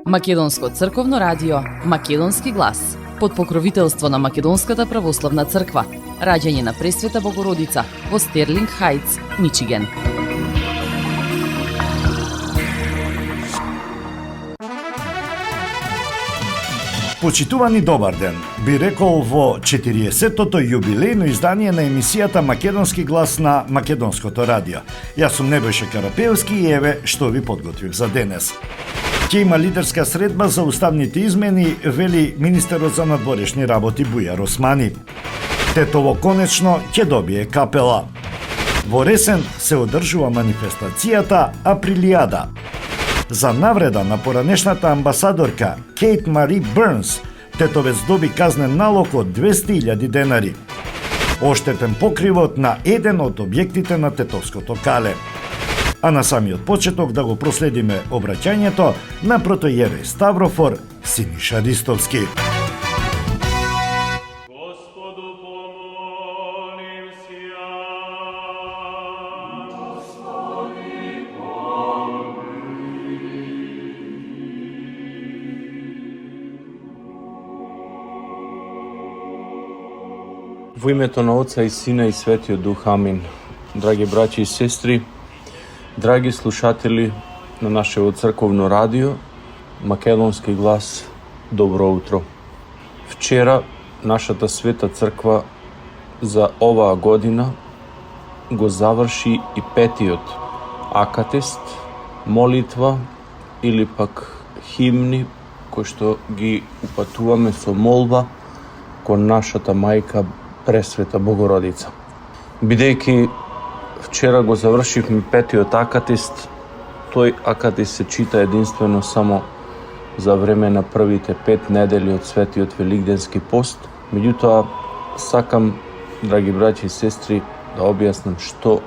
Македонско црковно радио, Македонски глас, под покровителство на Македонската православна црква, раѓање на Пресвета Богородица во Стерлинг Хајтс, Мичиген. Почитувани добар ден, би рекол во 40-тото јубилејно издание на емисијата Македонски глас на Македонското радио. Јас сум Небојша Карапевски и еве што ви подготвив за денес. Ќе има лидерска средба за уставните измени, вели министерот за надворешни работи Бујар Османи. Тетово конечно ќе добие капела. Во Ресен се одржува манифестацијата Априлијада. За навреда на поранешната амбасадорка Кейт Мари Бернс, Тетовец доби казнен налог од 200.000 денари. Оштетен покривот на еден од објектите на Тетовското кале. А на самиот почеток да го проследиме обраќањето на протоиерей Ставрофор Синиша Ристовски. Во името на Отца и Сина и Светиот Дух, амин. Драги браќи и сестри, драги слушатели на нашето црковно радио, Македонски глас, добро утро. Вчера нашата света црква за оваа година го заврши и петиот акатист, молитва или пак химни кои што ги упатуваме со молба кон нашата мајка Пресвета Богородица. Бидејќи вчера го завршивме петиот акатист, тој акатист се чита единствено само за време на првите 5 недели од Светиот Великденски пост. Меѓутоа, сакам, драги браќи и сестри, да објаснам што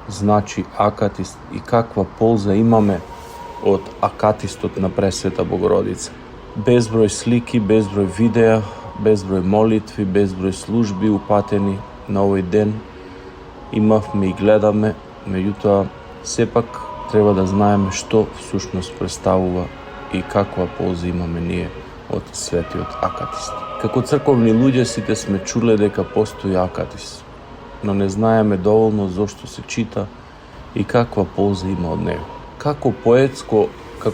значи акатист и каква полза имаме од акатистот на Пресвета Богородица. Безброј слики, безброј видеа, безброј молитви, безброј служби упатени на овој ден имавме и гледаме, меѓутоа сепак треба да знаеме што всушност представува и каква полза имаме ние од светиот акатист. Како црковни луѓе сите сме чуле дека постои акатист, но не знаеме доволно зошто се чита и каква полза има од него. Како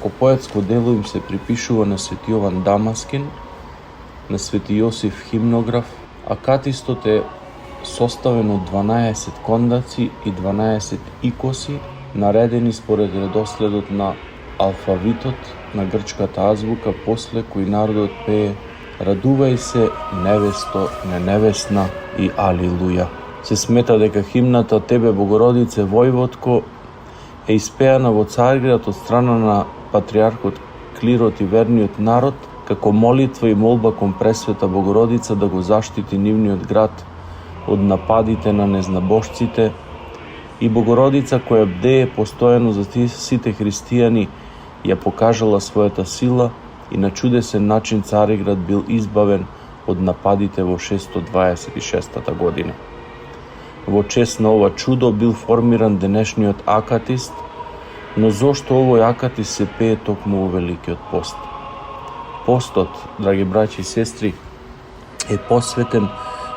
поетско дело им се припишува на Свети Јован Дамаскин, на Свети Јосиф Химнограф. Акатистот е составен од 12 кондаци и 12 икоси, наредени според редоследот на алфавитот на грчката азвука, после кој народот пее "Радувај се, невесто, неневесна" и "Алилуја". Се смета дека химната "Тебе Богородице војводко" е испеана во Царград од страна на патриархот Клирот и верниот народ, како молитва и молба кон Пресвета Богородица да го заштити нивниот град од нападите на незнабожците, и Богородица која бдее постојано за сите христијани ја покажала својата сила и на чудесен начин Цариград бил избавен од нападите во 626 година. Во чест на ова чудо бил формиран денешниот акатист, но зошто овој акатист се пее токму во Великиот пост? Постот, драги браќи и сестри, е посветен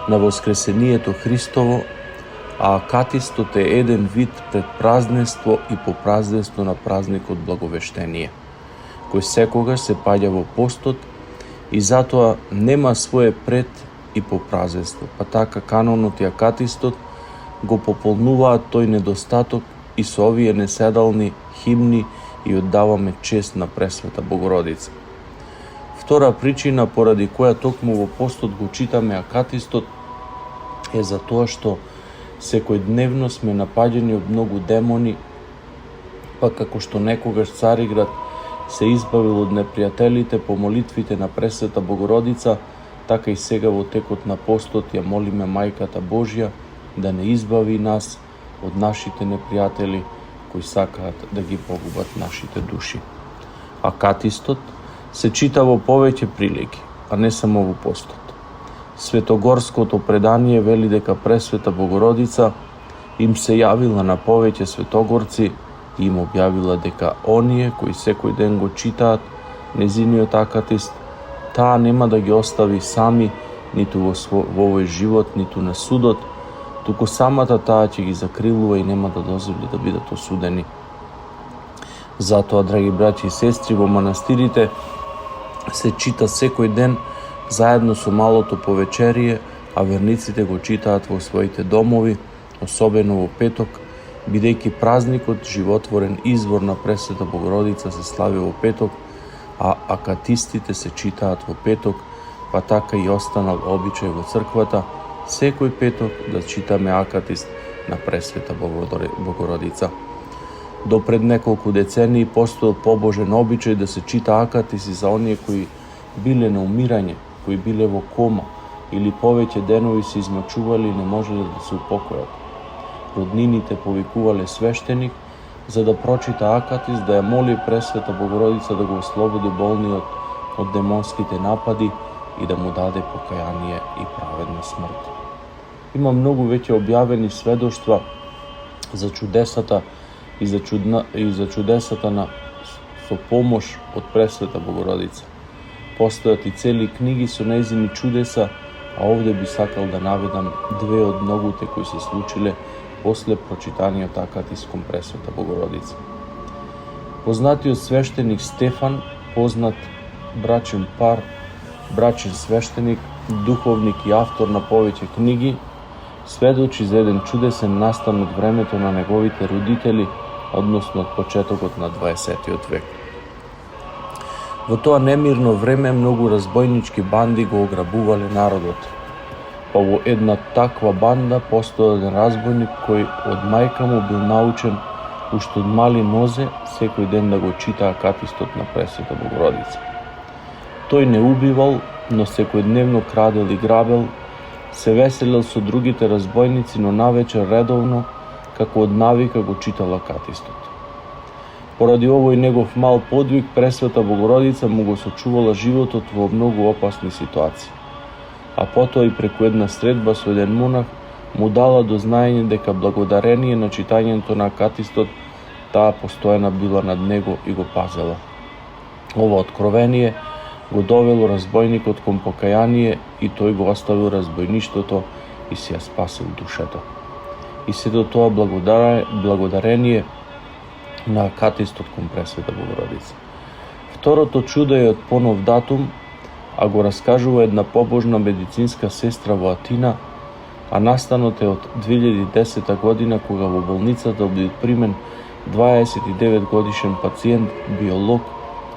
на Воскресението Христово, а акатистот е еден вид предпразненство и попразненство на празникот Благовештение, кој секогаш се паѓа во постот и затоа нема свое пред и попразненство, па така канонот и акатистот го пополнуваат тој недостаток и со овие неседални химни и оддаваме чест на Пресвета Богородица. Втора причина поради која токму во постот го читаме акатистот е за тоа што секојдневно сме напаѓани од многу демони, па како што некогаш Цариград се избавил од непријателите по молитвите на Пресвета Богородица, така и сега во текот на постот ја молиме Мајката Божја да не избави нас од нашите непријатели кои сакаат да ги погубат нашите души. Акатистот се чита во повеќе прилики, а не само во постот. Светогорското предание вели дека Пресвета Богородица им се јавила на повеќе светогорци и им објавила дека оние кои секој ден го читаат незиниот акатист, таа нема да ги остави сами ниту во овој живот, ниту на судот, туку самата таа ќе ги закрилува и нема да дозволи да бидат осудени. Затоа, драги браќи и сестри, во манастирите се чита секој ден заедно со малото повечерие, а верниците го читаат во своите домови, особено во петок, бидејќи празникот, животворен извор на Пресвета Богородица, се слави во петок, а акатистите се читаат во петок, па така и останал обичај во црквата секој петок да читаме акатист на Пресвета Богородица. До пред неколку децении постоел побожен обичај да се чита акатист и за оние кои биле на умирање, кои биле во кома или повеќе денови се измачували и не можеле да се упокојат. Роднините повикувале свештеник за да прочита акатист, да ја моли Пресвета Богородица да го ослободи болниот од демонските напади и да му даде покаяние и праведна смрт. Има многу веќе објавени сведоштва за чудесата и за чудесата со помош од Пресвета Богородица. Постојат и цели книги со нејзини чудеса, а овде би сакал да наведам две од многуте кои се случиле после прочитаниот акатист кон Пресвета Богородица. Познатиот свештеник Стефан, познат брачен пар, брачен свештеник, духовник и автор на повеќе книги, сведочи за еден чудесен настан од времето на неговите родители, односно од почетокот на 20 век. Во тоа немирно време многу разбойнички банди го ограбувале народот. Па во една таква банда постоел еден разбойник кој од мајка му бил научен уште од мали нозе секој ден да го чита акатистот на Пресвета Богородица. Тој не убивал, но секојдневно крадел и грабел, се веселел со другите разбойници, но навечер редовно, како од навика, го читал акатистот. Поради овој негов мал подвиг, Пресвета Богородица му го сочувала животот во многу опасни ситуации. А потоа и преку една средба со еден монах му дала до знаење дека благодарение на читањето на акатистот таа постојана била над него и го пазела. Ова откровение го довело разбойникот кон покаяние и тој го оставил разбойништвото и си ја спасил душата. И сето тоа благодарение на акатистот кон Пресвета Богородица. Второто чудо е од понов датум, а го раскажува една побожна медицинска сестра во Атина, а настанот е од 2010 година, кога во болницата бил примен 29 годишен пациент, биолог,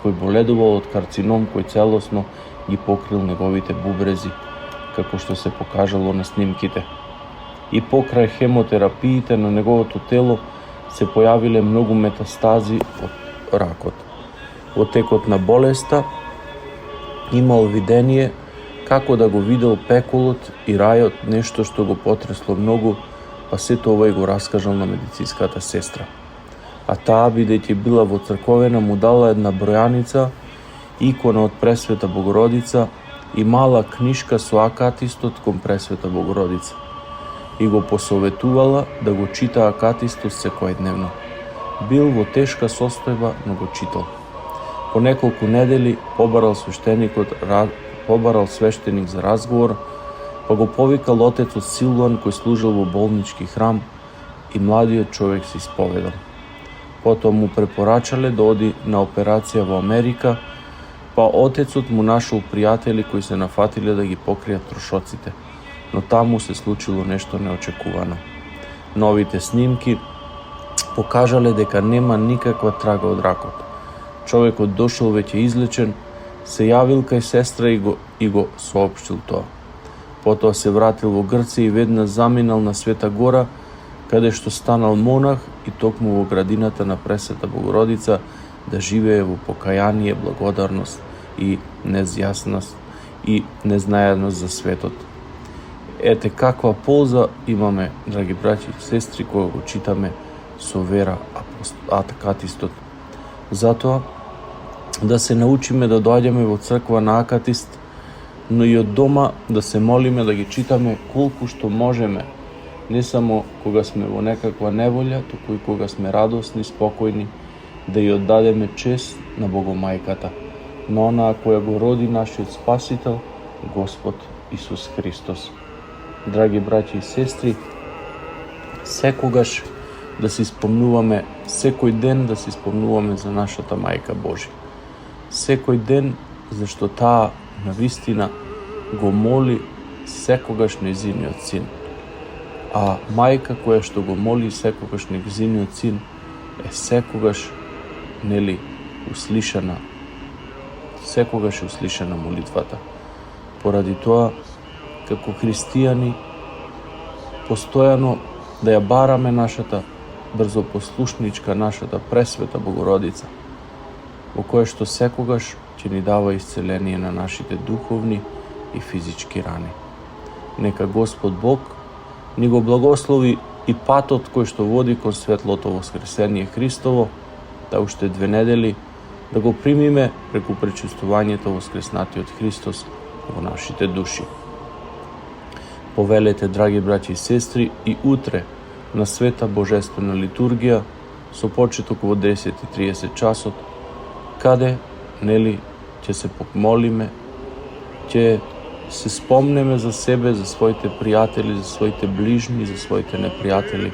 кој боледувал од карцином кој целосно ги покрил неговите бубрези, како што се покажало на снимките. И покрај хемотерапиите на неговото тело се појавиле многу метастази од ракот. Во текот на болеста имал видение како да го видел пеколот и рајот, нешто што го потресло многу, па сето ова и го раскажал на медицинската сестра. А таа, бидејќи била во црковена, му дала една бројаница, икона од Пресвета Богородица и мала книшка со акатистот кон Пресвета Богородица. И го посоветувала да го чита акатистот секојдневно. Бил во тешка состојба, но го читал. По неколку недели побарал свештеник за разговор, па го повикал отецот Силуан кој служил во болнички храм и младиот човек се исповедал. Потоа му препорачале да оди на операција во Америка, па отецот му нашол пријатели кои се нафатиле да ги покријат трошоците, но таму се случило нешто неочекувано. Новите снимки покажале дека нема никаква трага од ракот. Човекот дошол веќе излечен, се јавил кај сестра и го соопштил тоа. Потоа се вратил во Грција и веднаш заминал на Света Гора, каде што станал монах и токму во градината на Пресвета Богородица да живее во покаяние, благодарност и незјасност и незнаеност за светот. Ете каква полза имаме, драги браќи и сестри, кога го читаме со вера акатистот. Затоа да се научиме да доаѓаме во црква на акатист, но и од дома да се молиме да ги читаме колку што можеме не само кога сме во некаква неволја, туку и кога сме радосни, спокојни, да ја оддадеме чест на Богомајката, на онаа која го роди нашиот Спасител, Господ Исус Христос. Драги браќи и сестри, секогаш да се спомнуваме, секој ден да се спомнуваме за нашата Мајка Божја. Секој ден, зашто таа навистина го моли секогаш нејзиниот син. А мајка која што го моли секогаш нејзиниот син е секогаш, нели, услишана. Секогаш е услишана молитвата. Поради тоа, како христијани, постојано да ја бараме нашата брзопослушничка, нашата пресвета Богородица, во која што секогаш ќе ни дава исцеление на нашите духовни и физички рани. Нека Господ Бог ни го благослови и патот кој што води кон светлото воскресение Христово, да уште 2 недели да го примиме преку пречувствувањето воскреснатиот Христос во нашите души. Повелете, драги браќи и сестри, и утре на света божествена литургија со почеток во 10:30 часот, каде, нели, ќе се помолиме, ќе се спомнеме за себе, за своите пријатели, за своите ближни, за своите непријатели,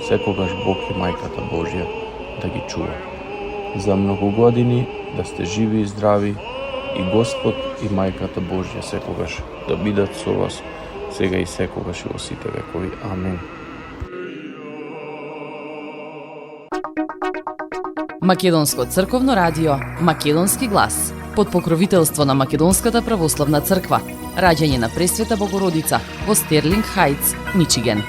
секогаш Бог и Мајката Божја да ги чува. За многу години да сте живи и здрави и Господ и Мајката Божја секогаш да бидат со вас, сега и секогаш и во сите векови. Амин. Македонско црковно радио Македонски глас под покровителство на Македонската православна црква. Раѓање на Пресвета Богородица во Стерлинг Хајтс, Мичиген.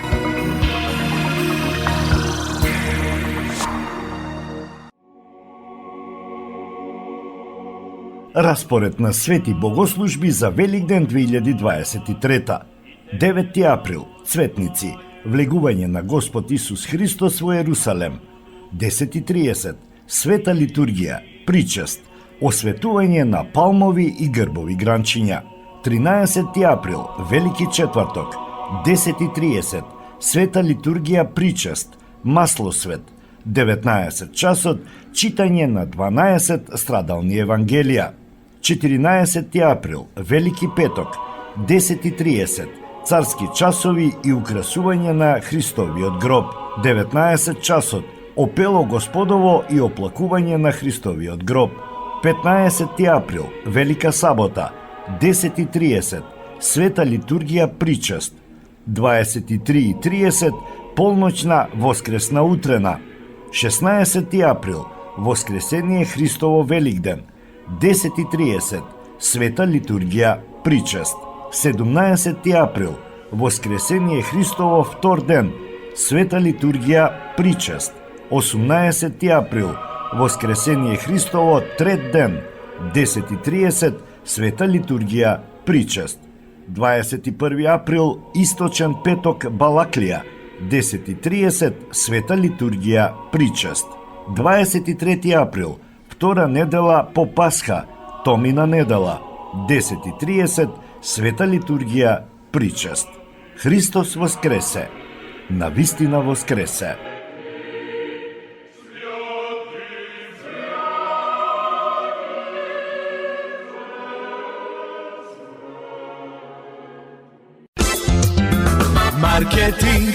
Распоред на свети богослужби за Великден 2023. 9 април, цветници, влегување на Господ Исус Христос во Ерусалем. 10:30, света литургија, причест, осветување на палмови и грбови гранчиња. 13 април, Велики четврток, 10:30, света литургија, причест, маслосвет. 19 часот, читање на 12 страдални евангелија. 14 април, Велики петок, 10:30, царски часови и украсување на Христовиот гроб. 19 часот, опело Господово и оплакување на Христовиот гроб. 15 април, Велика сабота, 10:30, света литургија, причест. 23:30, полноќна воскресна утрена. 16 април, Воскресение Христово Великден. 10:30, света литургија, причест. 17 април, Воскресение Христово втор ден, света литургија, причест. 18 април, Воскресение Христово трет ден, 10:30, света литургија, причест. 21 април, Источен петок, Балаклија, 10:30, света литургија, причест. 23 април, втора недела по Пасха, Томина недела, 10:30, света литургија, причест. Христос воскресе, навистина воскресе. Маркетинг.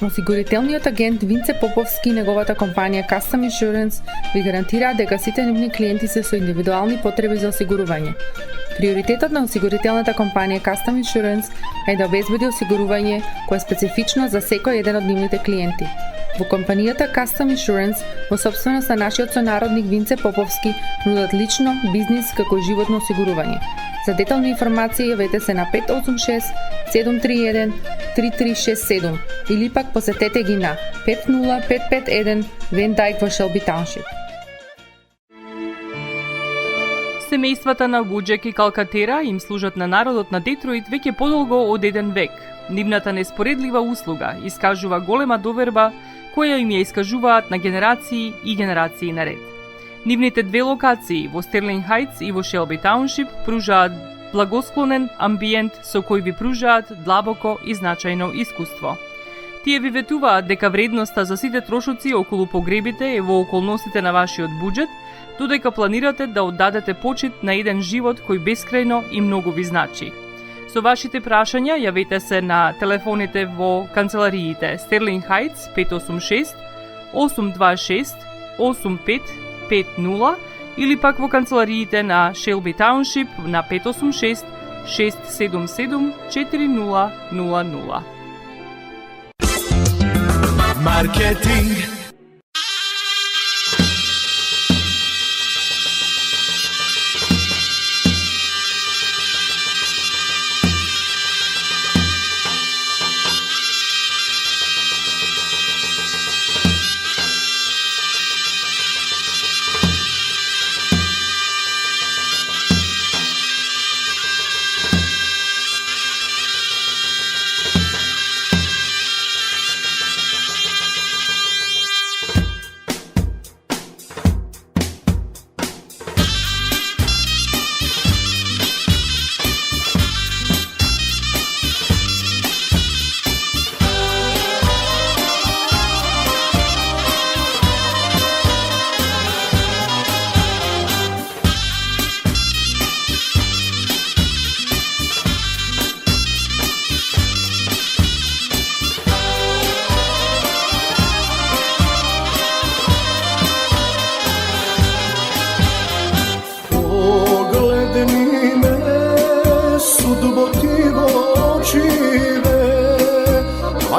Осигурителниот агент Винце Поповски и неговата компанија Custom Insurance ви гарантираат дека сите нивни клиенти се со индивидуални потреби за осигурување. Приоритетот на осигурителната компанија Custom Insurance е да обезбеди осигурување кое е специфично за секој еден од нивните клиенти. Во компанијата Custom Insurance, во сопственост на нашиот сонародник Винце Поповски, нудат лично, бизнис како и животно осигурување. За детални информации јавете се на 586 731 3367 или пак посетете ги на 50551 Вен Дайк во Шелби Тауншип. Семејствата на Вуџек и Калкатера им служат на народот на Детройт веќе подолго од 1 век. Нивната неспоредлива услуга искажува голема доверба која им ја искажуваат на генерации и генерации наред. Нивните две локации во Стерлинг Хајтс и во Шелби Тауншип пружаат благосклонен амбиент со кој ви пружаат длабоко и значајно искуство. Тие ви ветуваат дека вредноста за сите трошоци околу погребите е во околностите на вашиот буџет, додека планирате да оддадете почит на еден живот кој бескрајно и многу ви значи. Со вашите прашања јавете се на телефоните во канцелариите Стерлинг Хајтс 586 826 8550 или пак во канцелариите на Шелби Тауншип на 586 677 4000. Маркетинг.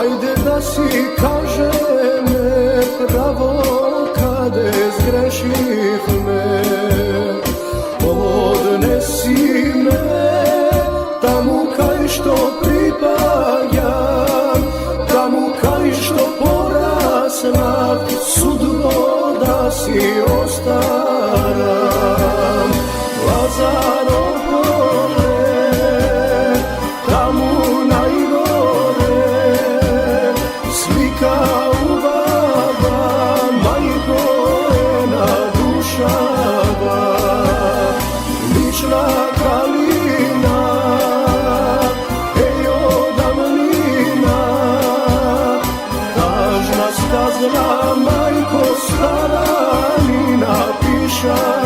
Ajde da si kažeme pravo kade zgreših me. Odnesi me tamo kaj što pripajam, tamo kaj što porasla, sudbo da si ostaram. Lazaro pole, tamo najgore, slika ubava, majko ena dušava, lična kalina, ejo davnina, tažna skazna majko stara mi napišala.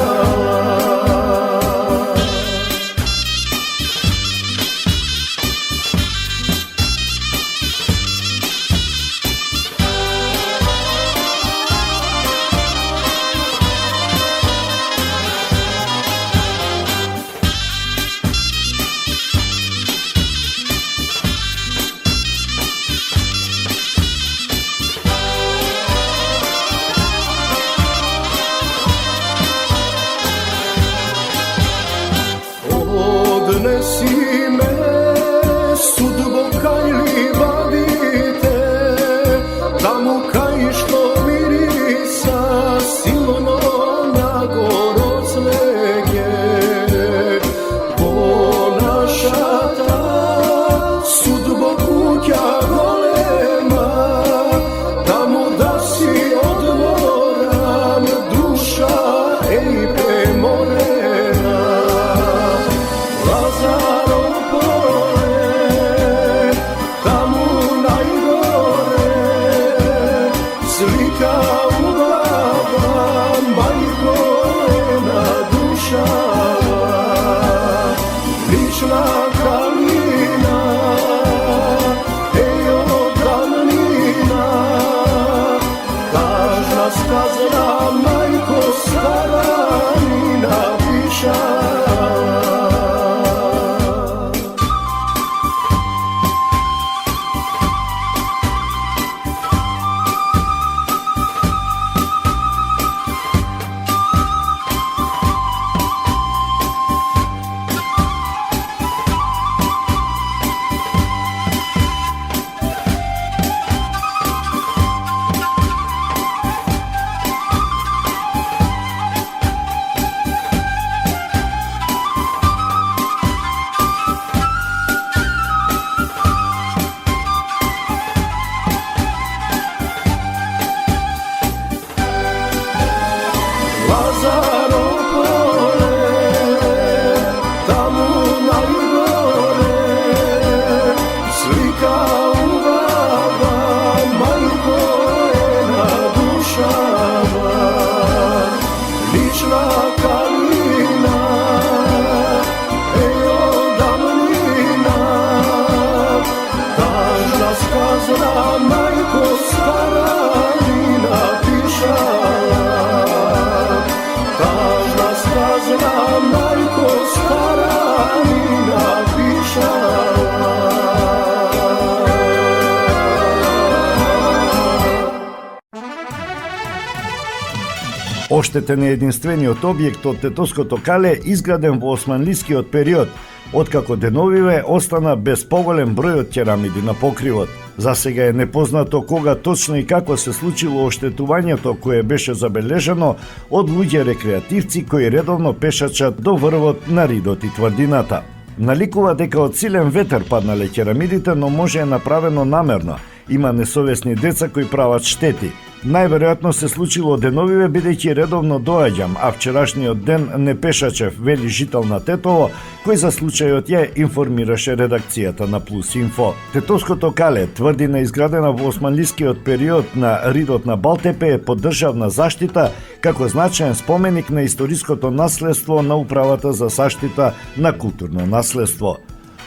Оштетен е единствениот објект од Тетоското кале изграден во османлискиот период, откако деновиве остана без поголем број од керамиди на покривот. За сега е непознато кога точно и како се случило оштетувањето кое беше забележано од луѓе рекреативци кои редовно пешачат до врвот на ридот и тврдината. Наликува дека од силен ветер паднале керамидите, но може е направено намерно. Има несовесни деца кои прават штети. Најверојатно се случило деновиве бидејќи редовно доаѓам, а вчерашниот ден не пешачев, вели жител на Тетово, кој за случајот ја информираше редакцијата на Плюс Инфо. Тетоското кале, тврдина изградена во османлискиот период на ридот на Балтепе, е под државна заштита како значаен споменик на историското наследство на Управата за заштита на културно наследство.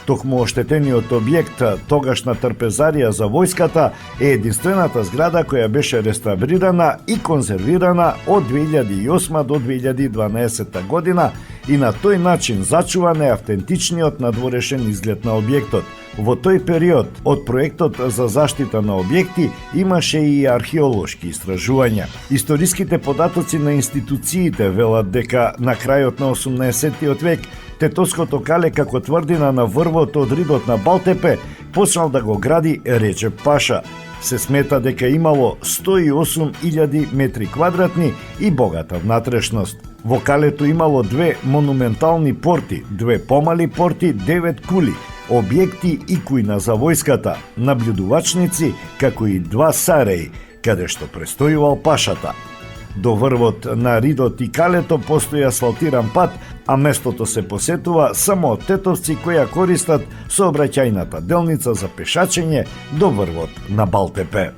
Токму оштетениот објект, тогашна трпезарија за војската, е единствената зграда која беше реставрирана и конзервирана од 2008 до 2012 година и на тој начин зачуван е автентичниот надворешен изглед на објектот. Во тој период, од проектот за заштита на објекти, имаше и археолошки истражувања. Историските податоци на институциите велат дека на крајот на 18-тиот век Тетоското кале како тврдина на врвот од ридот на Балтепе почнал да го гради Реџеп Паша. Се смета дека имало 108.000 метри квадратни и богата внатрешност. Во калето имало 2 монументални порти, 2 помали порти, 9 кули, објекти и кујна за војската, наблюдувачници, како и 2 сареи, каде што престојувал пашата. До врвот на ридот и калето постои асфалтиран пат, а местото се посетува само од тетовци кои ја користат сообраќајната делница за пешачење до врвот на Балтепе.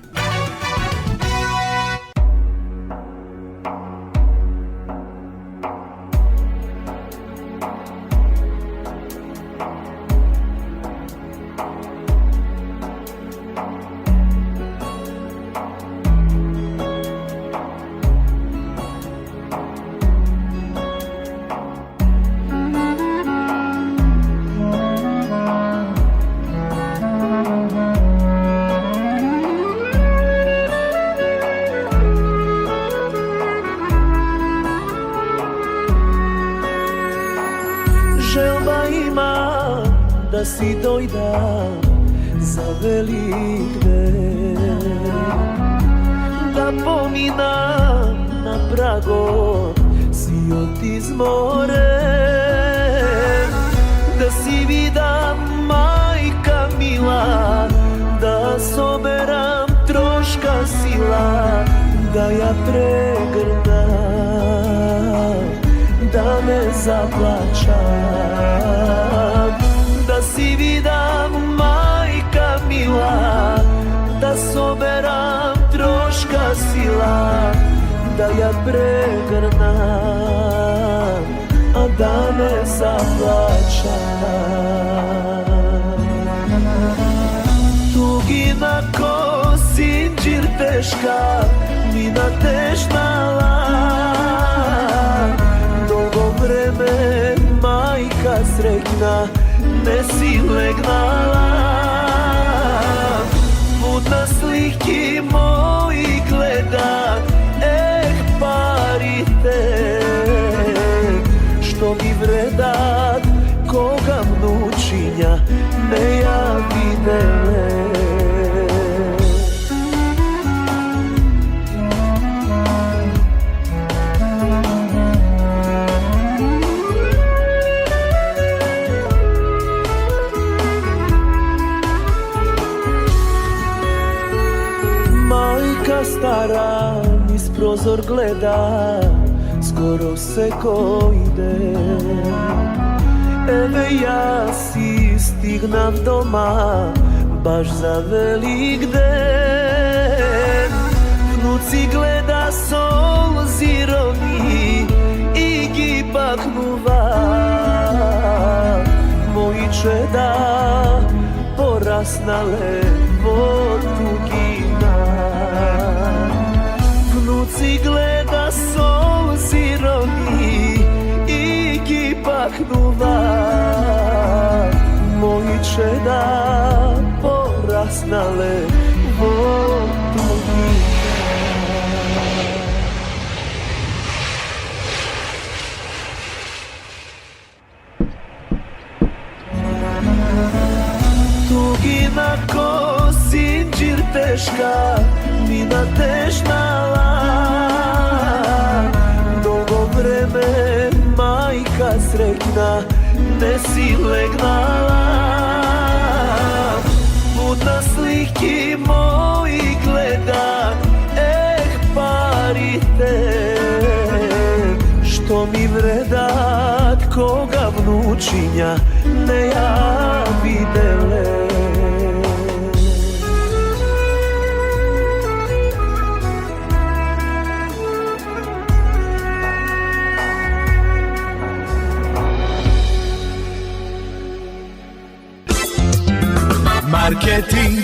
Želba ima da si dojda za velik den, da pominam na prago si izmoren, da si vida majka mila, da soberam troška sila, da ja pregrnam, da me zaplačam, da si vida majka mila, da soberam troška sila, da ja pregrnam, a da me zaplačam. Tugina ko sinđir teška, mina tešnala, vreme majka srećna ne si legnala, budna sliki moji gleda, parite što mi vredat koga vnučinja ne ja videle. Stara niz prozor gleda, skoro se ko ide. Eve ja si stignam doma, baš za velik den. Vnuci gleda sol zirovi i gibahnuva, moji čeda porasnale od tugina. Vnuci gleda sol zirovi i gibahnuva, moji čeda porasnale od tugina. Dugina ko sinđir teška, mina težna Mnogo vreme majka sretna ne si legnala. Budna sliki moji gleda, parite što mi vredat koga vnučinja ne ja videle. Marketing.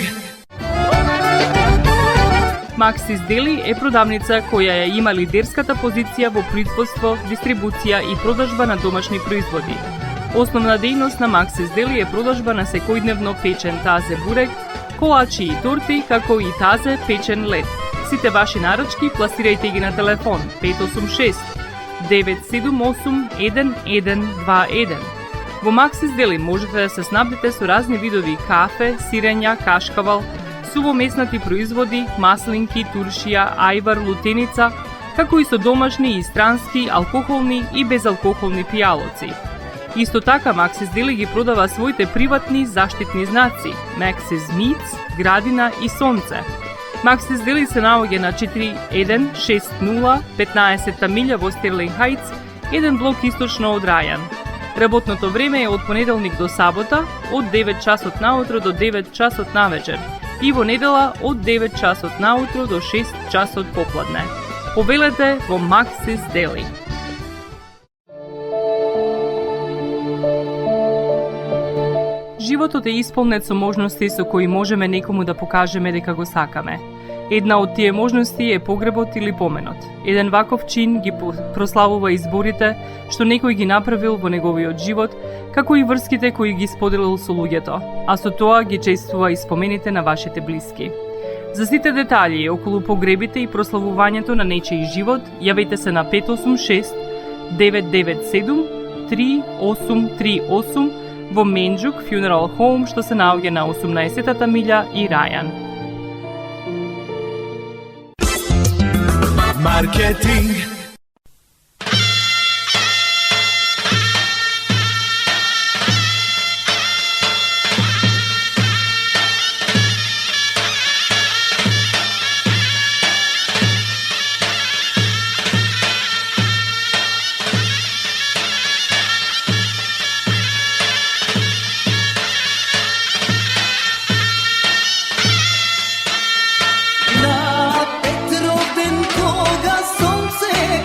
Maxis Deli е продавница која ја има лидерската позиција во производство, дистрибуција и продажба на домашни производи. Основна дејност на Maxis Deli е продажба на секојдневно печен тазе бурек, колачи и торти, како и тазе печен лед. Сите ваши наручки пласирајте ги на телефон 586 978 1121. Во Maxis Deli можете да се снабдите со разни видови кафе, сирења, кашкавал, сувомеснати производи, маслинки, туршија, ајвар, лутеница, како и со домашни и странски, алкохолни и безалкохолни пијалоци. Исто така Maxis Deli ги продава своите приватни заштитни знаци Maxis Meats, Градина и Сонце. Maxis Deli се наоѓа на 4160 15 милја во Стерлинг Хајтс, еден блок источно од Рајан. Работното време е од понеделник до сабота, од 9 часот наутро до 9 часот навечер, и во недела од 9 часот наутро до 6 часот попладне. Повелете во Maxis Deli. Животот е исполнет со можности со кои можеме некому да покажеме дека го сакаме. Една од тие можности е погребот или поменот. Еден ваков чин ги прославува изборите што некој ги направил во неговиот живот, како и врските кои ги споделил со луѓето, а со тоа ги чествува и спомените на вашите блиски. За сите детали околу погребите и прославувањето на нечиј живот, јавете се на 586 997 3838 во Менџук Funeral Home, што се наоѓа на 18-та милја и Рајан. Marketing. Na Petrovden koga sonce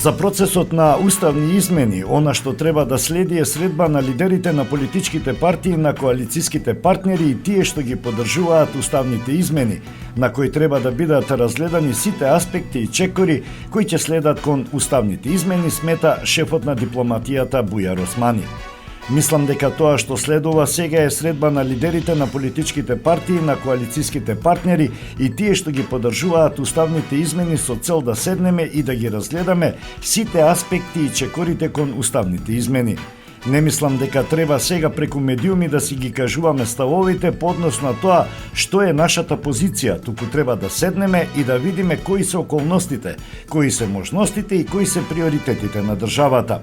За процесот на уставни измени, она што треба да следи е средба на лидерите на политичките партии, на коалицијските партнери и тие што ги поддржуваат уставните измени, на кои треба да бидат разгледани сите аспекти и чекори кои ќе следат кон уставните измени, смета шефот на дипломатијата Бујар Османи. Мислам дека тоа што следува сега е средба на лидерите на политичките партии, на коалицијските партнери и тие што ги поддржуваат уставните измени со цел да седнеме и да ги разгледаме сите аспекти и чекорите кон уставните измени. Не мислам дека треба сега преку медиуми да си ги кажуваме ставовите по однос на тоа што е нашата позиција, туку треба да седнеме и да видиме кои се околностите, кои се можностите и кои се приоритетите на државата.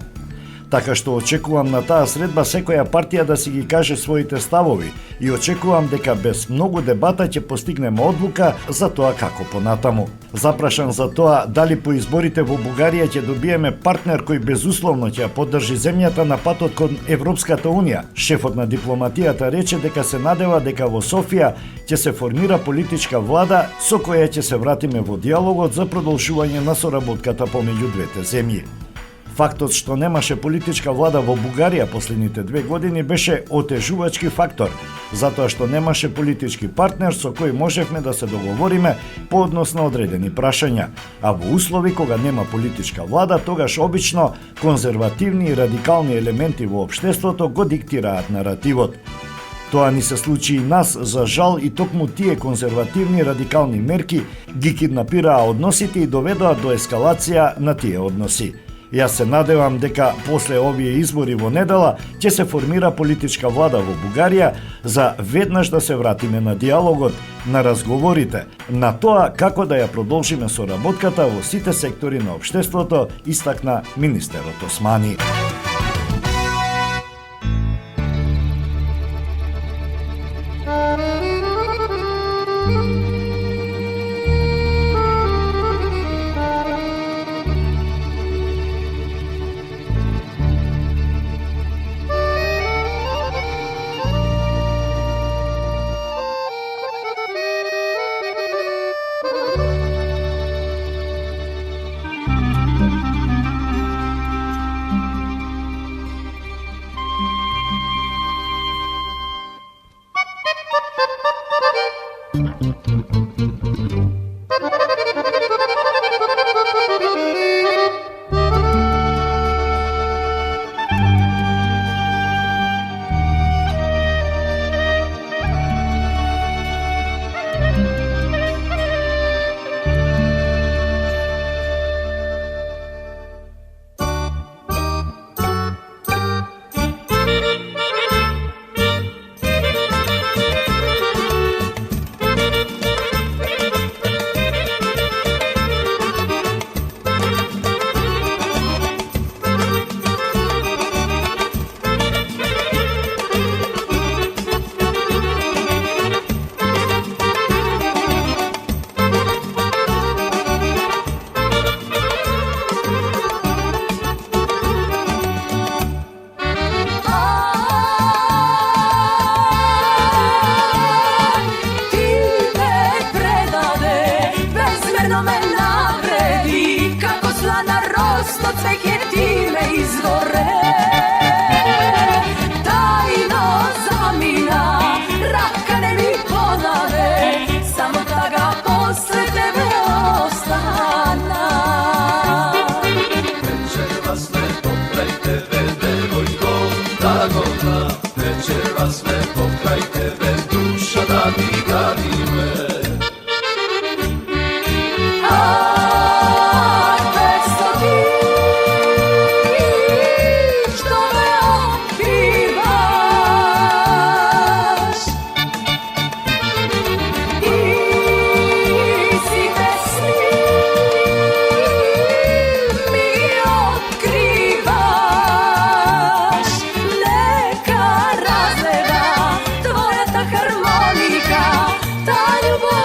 Така што очекувам на таа средба секоја партија да си ги каже своите ставови и очекувам дека без многу дебата ќе постигнеме одлука за тоа како понатаму. Запрашан за тоа дали по изборите во Бугарија ќе добиеме партнер кој безусловно ќе поддржи земјата на патот кон Европската Унија, шефот на дипломатијата рече дека се надева дека во Софија ќе се формира политичка влада со која ќе се вратиме во диалогот за продолжување на соработката помеѓу двете земји. Фактот што немаше политичка влада во Бугарија последните 2 години беше отежувачки фактор, затоа што немаше политички партнер со кој можевме да се договориме по однос на одредени прашања, а во услови кога нема политичка влада, тогаш обично конзервативни и радикални елементи во општеството го диктираат наративот. Тоа ни се случи и нас, за жал, и токму тие конзервативни радикални мерки ги киднапираа односите и доведоа до ескалација на тие односи. Јас се надевам дека после овие избори во недела ќе се формира политичка влада во Бугарија за веднаш да се вратиме на диалогот, на разговорите, на тоа како да ја продолжиме соработката во сите сектори на општеството, истакна министерот Османи. Harmonika, ta ljubav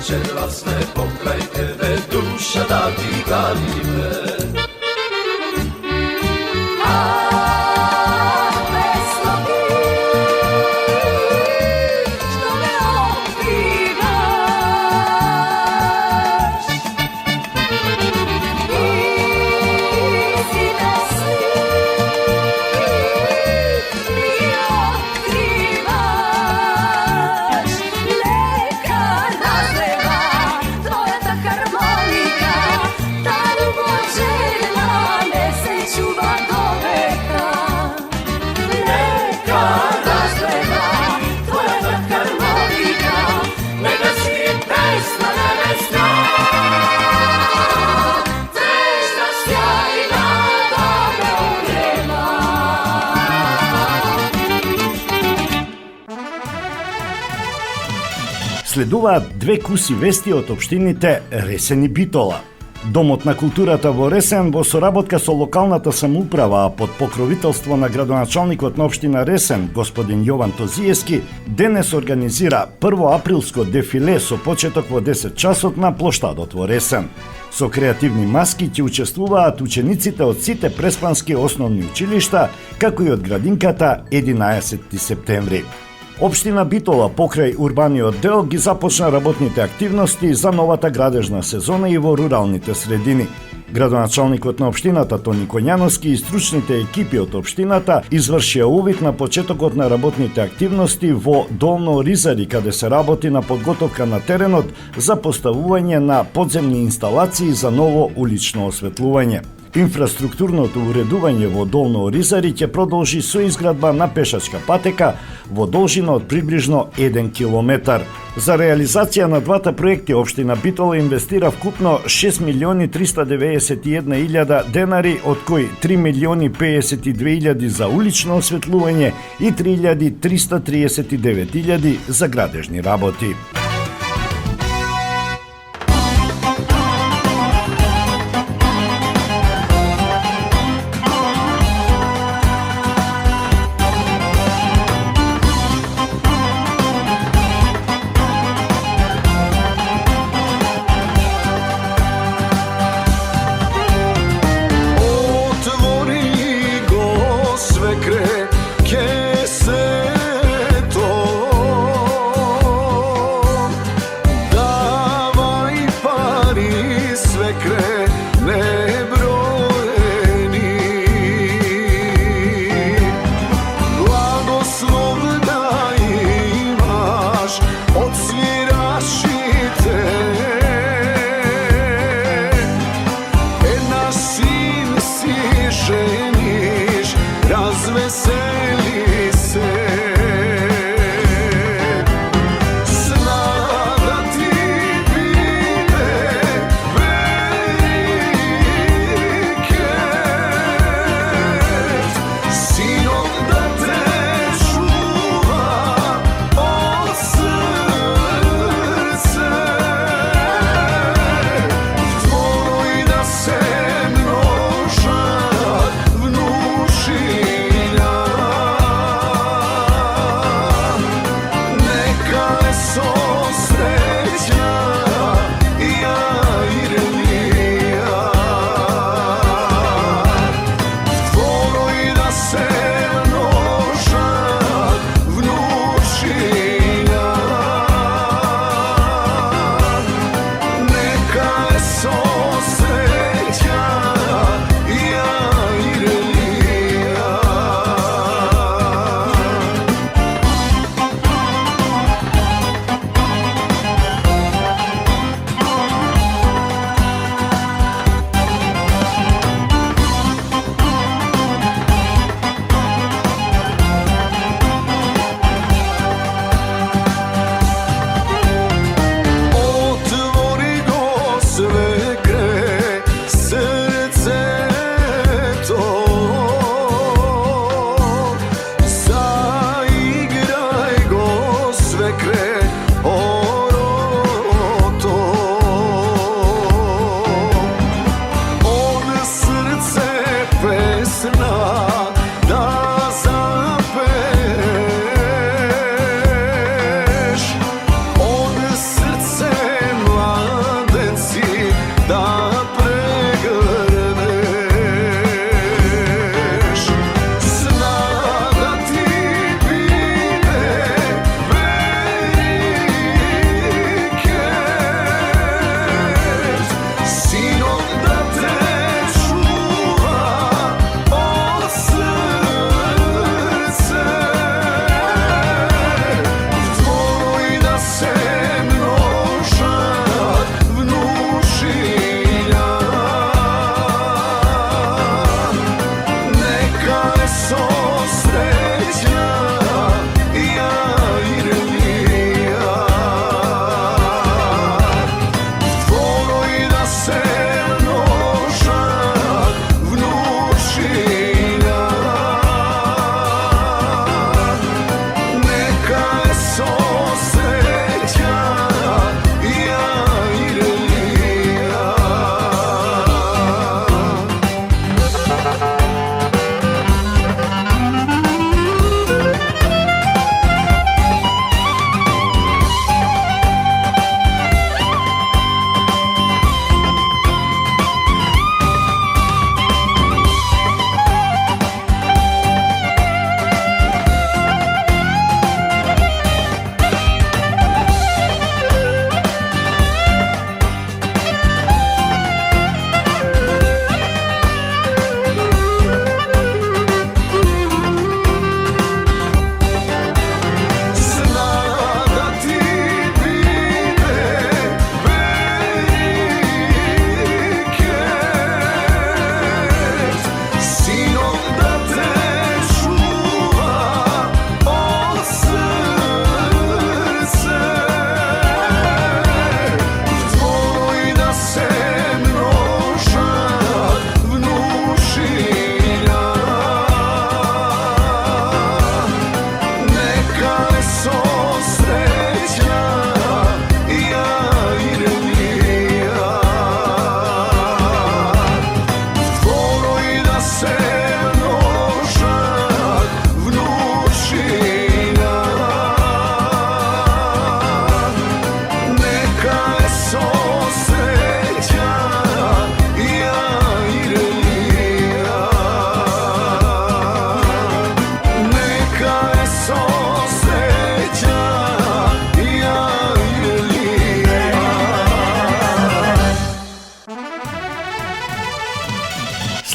sunce glasne pokraj tebe, duša da ti galime. Следуваат две куси вести од општините Ресен и Битола. Домот на културата во Ресен во соработка со локалната самоуправа, а под покровителство на градоначалникот на општина Ресен, господин Јован Тозиевски, денес организира 1 априлско дефиле со почеток во 10 часот на плоштадот во Ресен. Со креативни маски ќе учествуваат учениците од сите преспански основни училишта, како и од градинката 11 септември. Општина Битола покрај урбаниот дел ги започна работните активности за новата градежна сезона и во руралните средини. Градоначалникот на општината Тони Коњановски и стручните екипи од општината извршија увид на почетокот на работните активности во Долно Оризари, каде се работи на подготовка на теренот за поставување на подземни инсталации за ново улично осветлување. Инфраструктурното уредување во Долно Оризари ќе продолжи со изградба на пешачка патека во должина од приближно 1 километар. За реализација на двата проекти општина Битола инвестира вкупно 6.391.000 денари, од кои 3.052.000 за улично осветлување и 3.339.000 за градежни работи.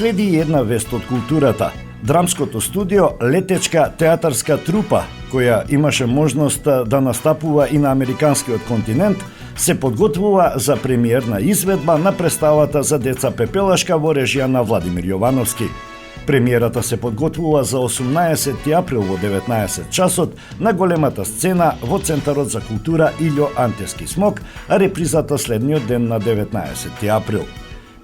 Следи една вест од културата. Драмското студио Летечка театарска трупа, која имаше можност да настапува и на американскиот континент, се подготвува за премиерна изведба на представата за деца Пепелашка во режија на Владимир Јовановски. Премиерата се подготвува за 18 април во 19 часот на големата сцена во Центарот за култура Илјо Антески Смок, а репризата следниот ден на 19 април.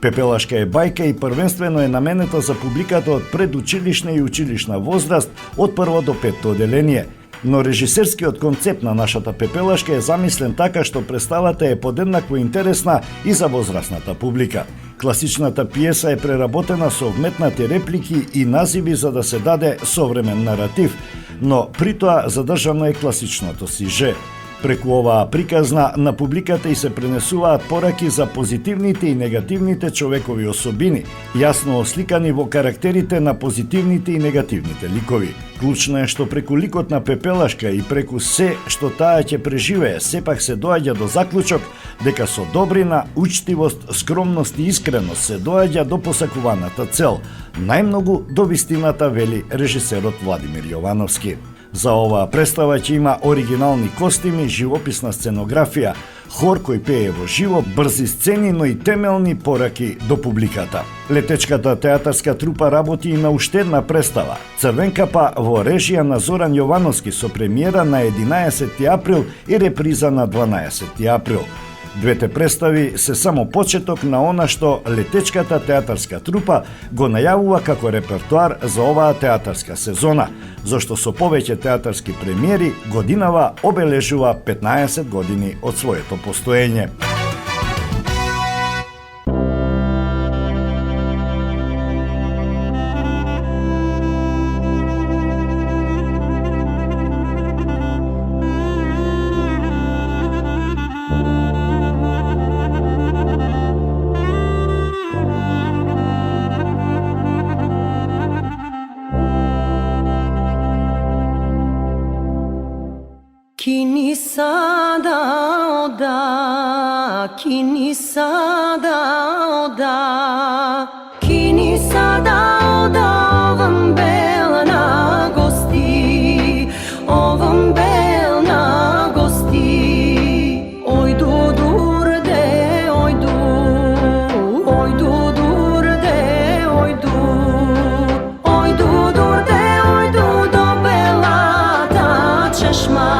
Пепелашка е бајка и првенствено е наменета за публиката од предучилишна и училишна возраст од прво до петто оделение. Но режисерскиот концепт на нашата Пепелашка е замислен така што представата е подеднакво интересна и за возрастната публика. Класичната пиеса е преработена со вметнати реплики и називи за да се даде современ наратив, но при тоа задржано е класичното сиже. Преку оваа приказна на публиката и се пренесуваат пораки за позитивните и негативните човекови особини, јасно осликани во карактерите на позитивните и негативните ликови. Клучно е што преку ликот на Пепелашка и преку се што таа ќе преживее, сепак се доаѓа до заклучок дека со добрина, учтивост, скромност и искреност се доаѓа до посакуваната цел, најмногу до вистината, вели режисерот Владимир Јовановски. За оваа представа ќе има оригинални костими, живописна сценографија, хор кој пее во живо, брзи сцени, но и темелни пораки до публиката. Летечката театарска трупа работи и на уште една представа, Црвенкапа во режија на Зоран Јовановски со премиера на 11 април и реприза на 12 април. Двете представи се само почеток на она што Летечката театарска трупа го најавува како репертоар за оваа театарска сезона, зашто со повеќе театарски премиери годинава обележува 15 години од своето постоење. Kini sada oda, kini sada oda, kini sada oda, ovom bel na gosti, ovom bel na gosti. Oj du durde, oj du durde, oj du durde, oj du do bela ta češma.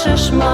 Češma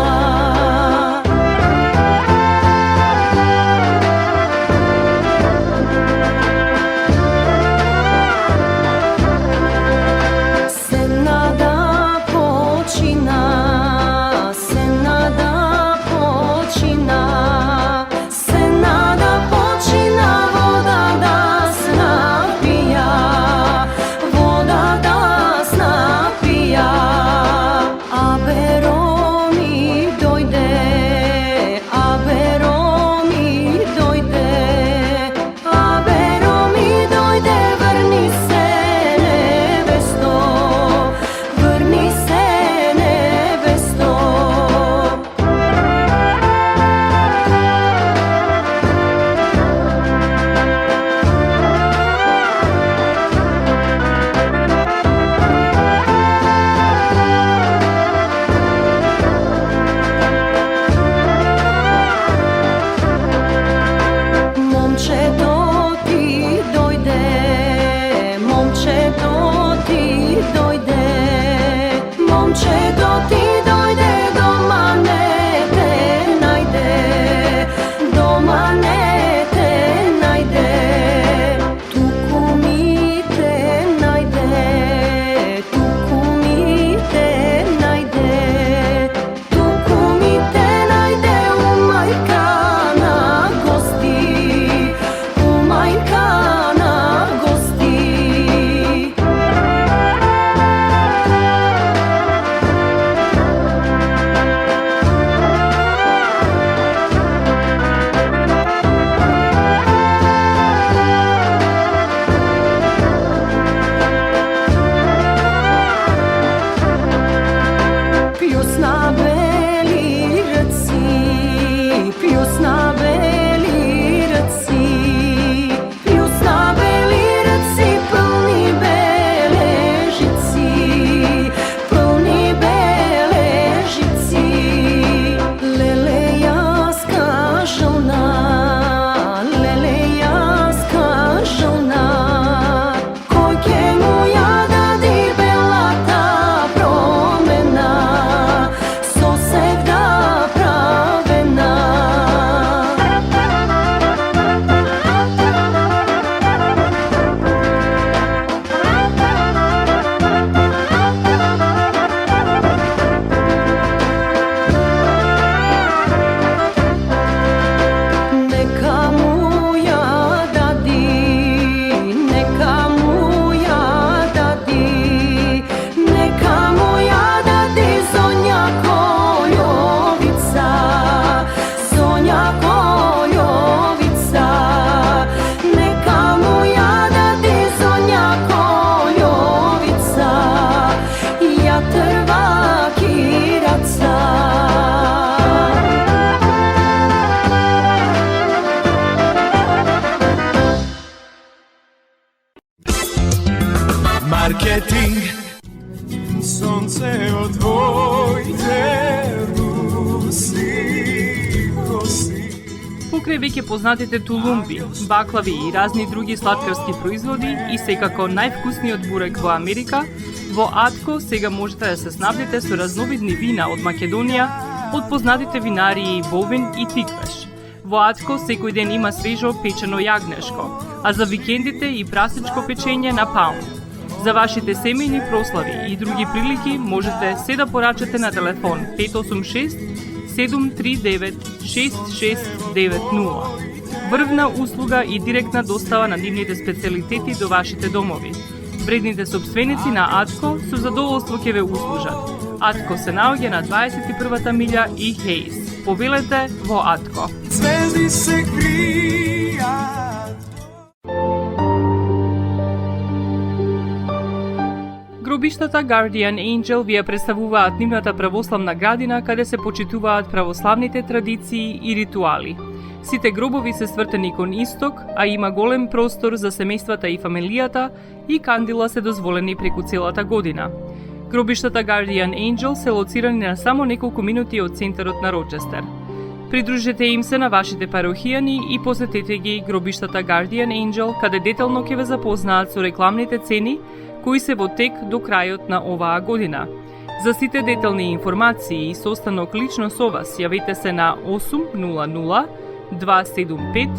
сонце од твоите руси коси. Покрај веќе познатите тулумби, баклави и разни други сладкарски производи и секако највкусниот бурек во Америка, во Атко сега можете да се снабдите со разновидни вина од Македонија, од познатите винарии Бовин и Тиквеш. Во Атко секој ден има свежо печено јагнешко, а за викендите и прасечко печење на паун. За вашите семејни прослави и други прилики можете се да порачате на телефон 586 739 6690. Врвна услуга и директна достава на нивните специјалитети до вашите домови. Вредните собственици на Атко со задоволство ќе ве услужат. Атко се наоѓа на 21-та милја и Хейс. Повелете во Атко. Звезди се кријат. Гробиштата Guardian Angel ви ја представуваат нивната православна градина каде се почитуваат православните традиции и ритуали. Сите гробови се свртени кон исток, а има голем простор за семејствата и фамилијата и кандила се дозволени преку целата година. Гробиштата Guardian Angel се лоцирани на само неколку минути од центарот на Рочестер. Придружете им се на вашите парохијани и посетете ги гробиштата Guardian Angel, каде детално ќе ве запознаат со рекламните цени кои се во тек до крајот на оваа година. За сите детални информации и состанок лично со вас, јавете се на 800 275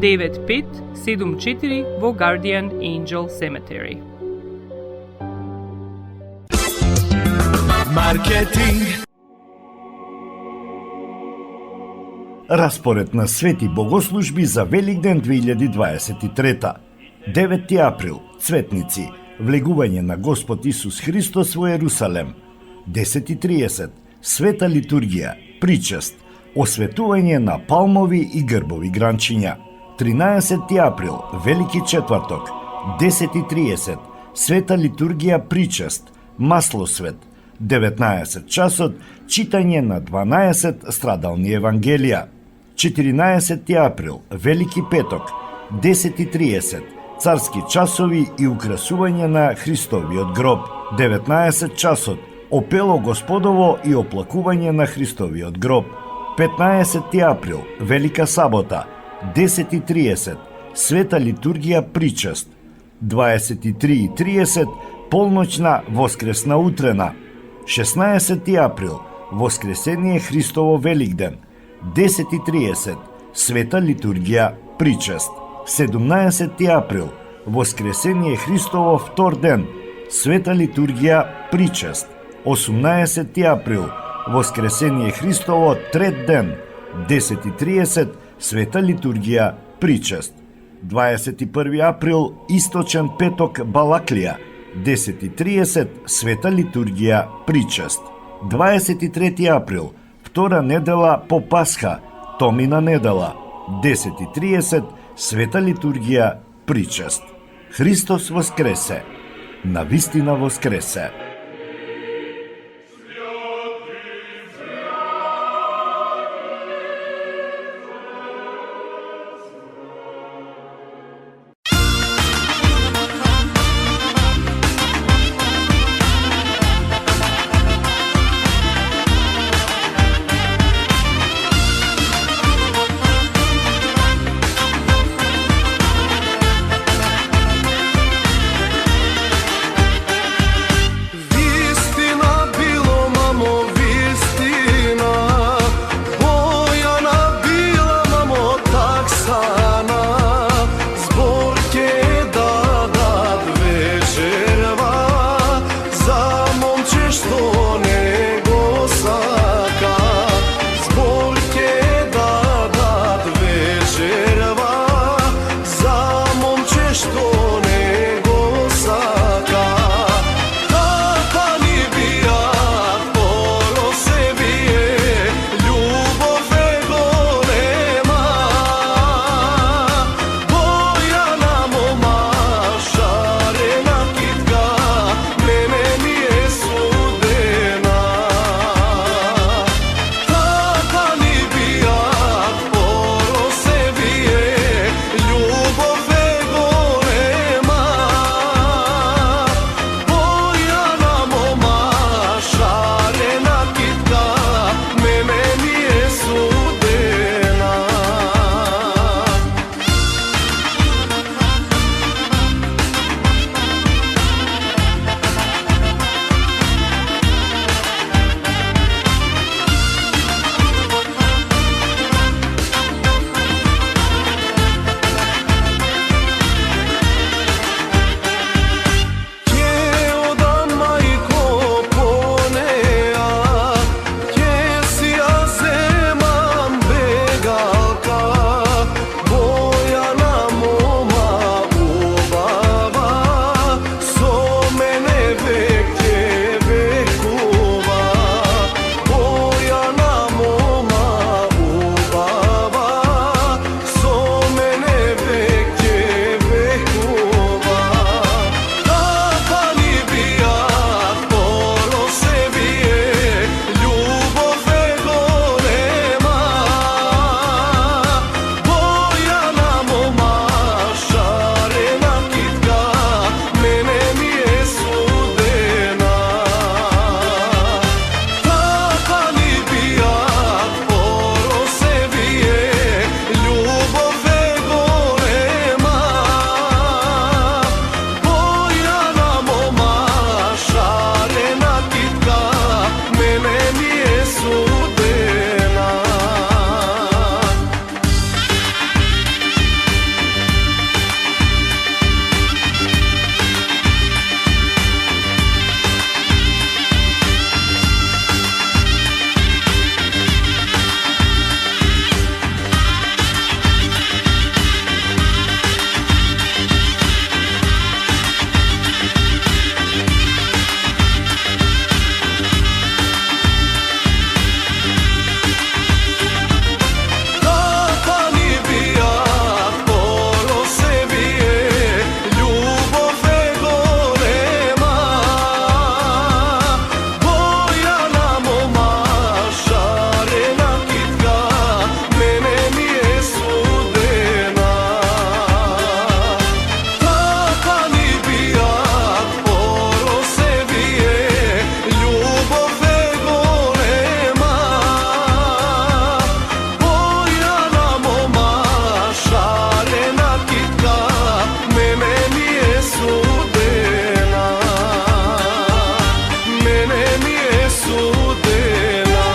9574 во Guardian Angel Cemetery. Маркетинг. Распоред на свети богослужби за Великден 2023. 9 април, цветници, влегување на Господ Исус Христос во Ерусалем. 10:30, света литургија, причест, осветување на палмови и грбови гранчиња. 13 април, Велики четврток, 10:30, света литургија, причест, маслосвет. 19 часот, читање на 12 страдални евангелија. 14 април, Велики петок, 10:30, царски часови и украсување на Христовиот гроб. 19 часот, опело Господово и оплакување на Христовиот гроб. 15 април, Велика сабота, 10:30, света литургија, причест. 23:30, полноќна воскресна утрена. 16 април, Воскресение Христово Великден. 10:30, света литургија, причест. 17 април, Воскресение Христово втор ден, света литургија, причест. 18 април, Воскресение Христово трет ден, 10:30, света литургија, причест. 21 април, Источен петок, Балаклија, 10:30, света литургија, причест. 23 април, втора недела по Пасха, Томина недела, 10:30, света литургија, причест. Христос воскресе, навистина воскресе. студена.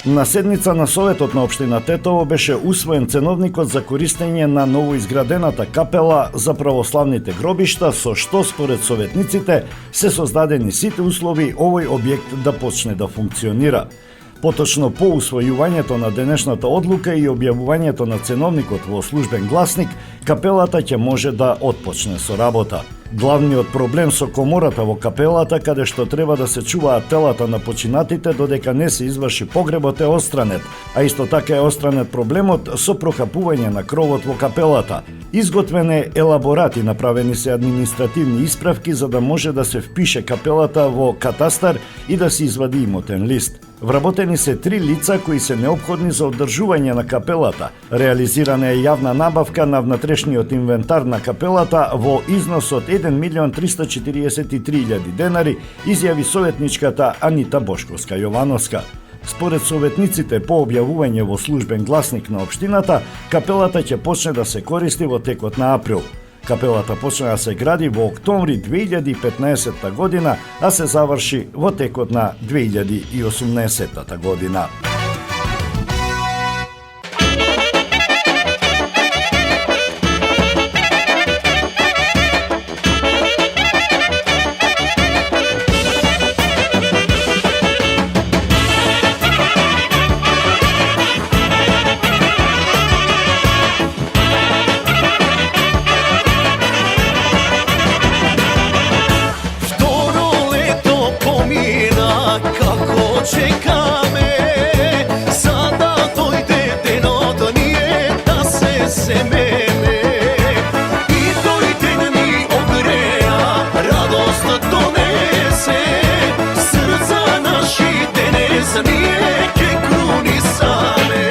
На седница на Советот на општина Тетово беше усвоен ценовникот за користење на новоизградената капела за православните гробишта, со што според советниците се создадени сите услови овој објект да почне да функционира. Поточно по усвојувањето на денешната одлука и објавувањето на ценовникот во службен гласник, капелата ќе може да отпочне со работа. Главниот проблем со комората во капелата, каде што треба да се чуваат телата на починатите додека не се изврши погребот, е остранет, а исто така е остранет проблемот со прохапување на кровот во капелата. Изготвен е елаборат и направени се административни исправки за да може да се впише капелата во катастар и да се извади имотен лист. Вработени се 3 лица кои се неопходни за одржување на капелата. Реализирана е јавна набавка на внатрешниот инвентар на капелата во износ од 1.343.000 денари, изјави советничката Анита Бошковска-Јовановска. Според советниците по објавување во службен гласник на општината, капелата ќе почне да се користи во текот на април. Капелата почна да се гради во октомври 2015 година, а се заврши во текот на 2018 година. Čekame, sada dojde denot nije da se semene i dojde ni ogreja, radost donese, srca naši denes nije ke krunisane.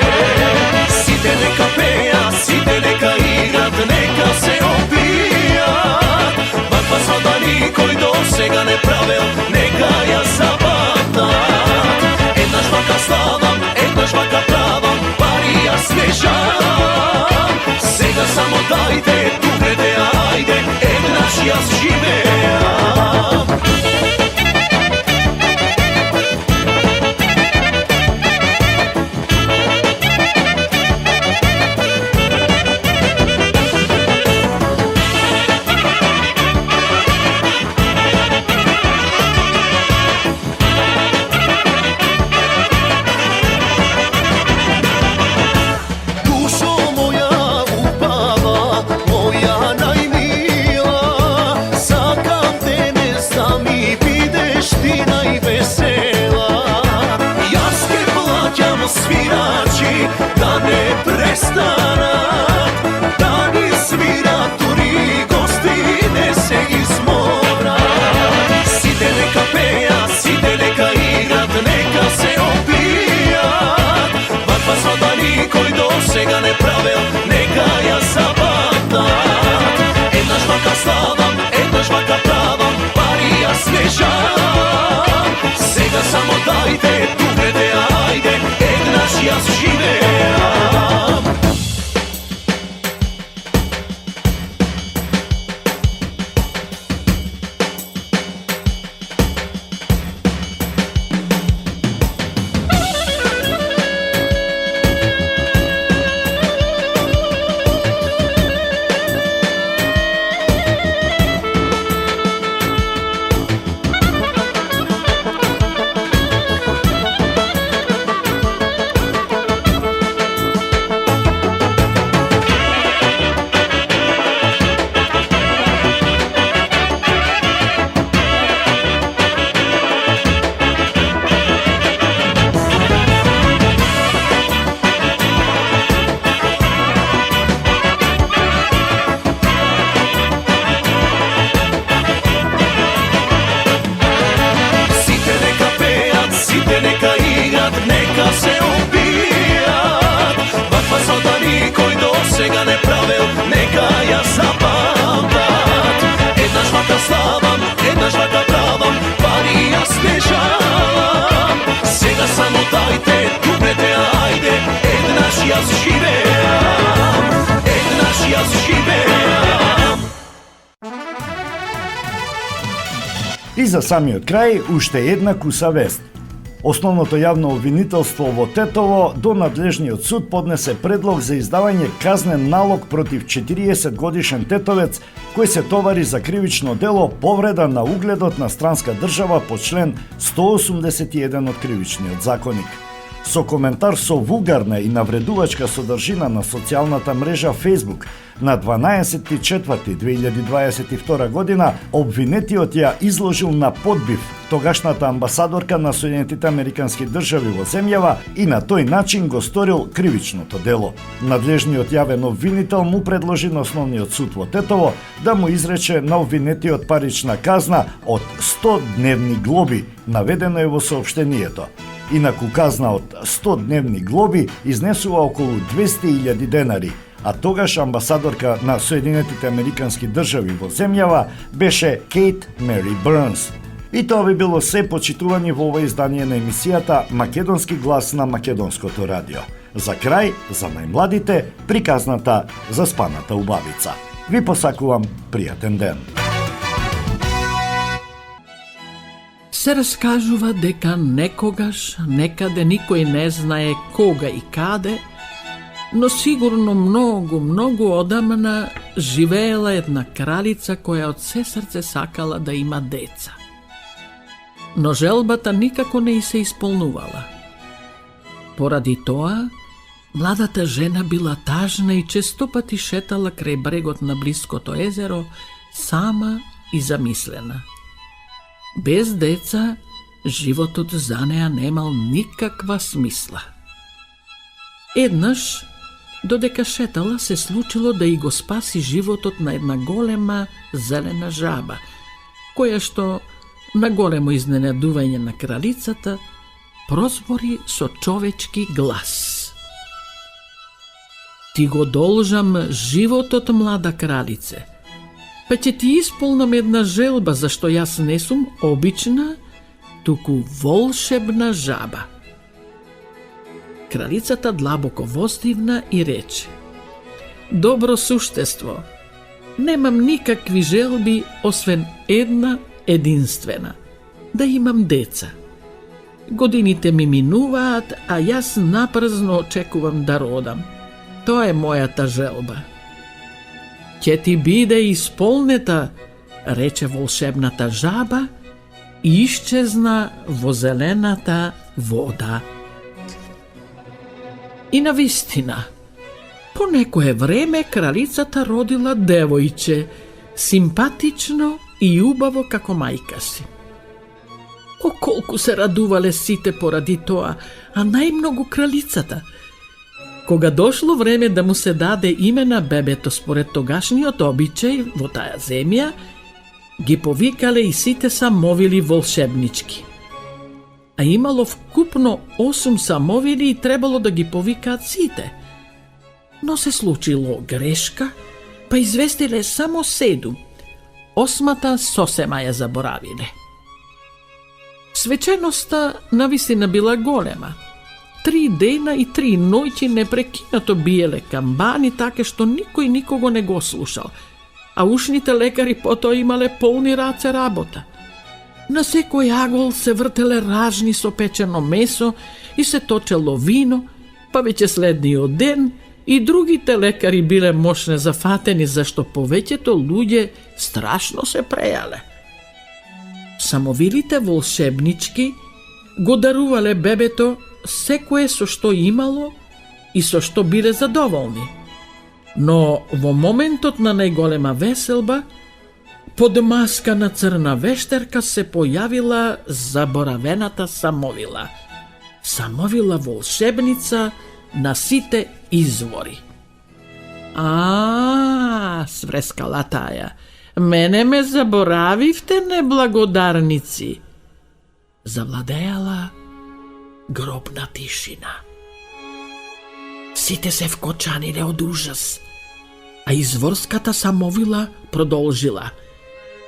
Site neka peja, site neka igrat, neka se opijat, makva sada nikoj do sega ne pravil, neka ja zabatat. Една жвака славам, една жвака правам, пари ја смешавам. Сега само дајте, тугнете, ајде, еднаш јас живеам. Svirači da ne prestanat, da ni sviraturi gosti ne se izmora. Side neka peja, side neka igrat, neka se opijat, makva sada nikoj do sega ne pravil, neka ja zabatat. Jedna žvaka slavam, jedna žvaka pravam, pari ja snežam. Сега само дайте, тугнете, ајде, еднаш јас живеам. И за самиот крај, уште една куса вест. Основното јавно обвинителство во Тетово до надлежниот суд поднесе предлог за издавање казнен налог против 40-годишен тетовец кој се товари за кривично дело повреда на угледот на странска држава по член 181 од Кривичниот законик. Со коментар со вулгарна и навредувачка содржина на социјалната мрежа Facebook на 12.4.2022 година, обвинетиот ја изложил на подбив тогашната амбасадорка на Соединетите Американски држави во земјава и на тој начин го сторил кривичното дело. Надлежниот јавен обвинител му предложи на основниот суд во Тетово да му изрече на обвинетиот парична казна од 100 дневни глоби, наведено е во соопштението. Инаку казна од 100 дневни глоби изнесува околу 200.000 денари, а тогаш амбасадорка на Соединетите Американски држави во земјава беше Кейт Мери Бернс. И тоа би било се, почитувани во ова издание на емисијата Македонски глас на Македонското радио. За крај, за најмладите, приказната Заспаната убавица. Ви посакувам пријатен ден. Се раскажува дека некогаш, некаде никој не знае кога и каде, но сигурно многу одамна живеела една кралица која од се срце сакала да има деца. Но желбата никако не и се исполнувала. Поради тоа, младата жена била тажна и честопати шетала крај брегот на блиското езеро, сама и замислена. Без деца, животот за неа немал никаква смисла. Еднаш, додека шетала, се случило да и го спаси животот на една голема зелена жаба, која што, на големо изненадување на кралицата, прозбори со човечки глас. Ти го должам животот, млада кралице, па ќе ти исполнам една желба, зашто јас не сум обична, туку волшебна жаба. Кралицата длабоко воздивна и рече: Добро суштество, немам никакви желби, освен една единствена, да имам деца. Годините ми минуваат, а јас напразно очекувам да родам. Тоа е мојата желба. Ќе ти биде исполнета, рече волшебната жаба и исчезна во зелената вода. И навистина, по некое време кралицата родила девојче, симпатично и убаво како мајка си. О, колку се радувале сите поради тоа, а најмногу кралицата. Кога дошло време да му се даде име на бебето според тогашниот обичај во таа земја, ги повикале и сите самовили волшебнички. А имало вкупно 8 самовили и требало да ги повикаат сите. Но се случило грешка, па известиле само 7. 8-та сосема ја заборавиле. Свеченоста навистина била голема. 3 дена и 3 ноќи непрекинато биеле камбани, така што никој никого не го слушал, а ушните лекари потоа имале полни раце работа. На секој агол се вртеле ражни со печено месо и се точело вино, па веќе следниот ден и другите лекари биле мошне зафатени, зашто повеќето луѓе страшно се прејале. Самовилите волшебнички го дарувале бебето секое со што имало и со што биле задоволни. Но во моментот на најголема веселба, под маска на црна вештерка се појавила заборавената самовила. Самовила волшебница на сите извори. Сврескала таја, мене ме заборавивте, неблагодарници. Завладеала гробна тишина. Сите се вкочаниле од ужас, а изворската самовила продолжила: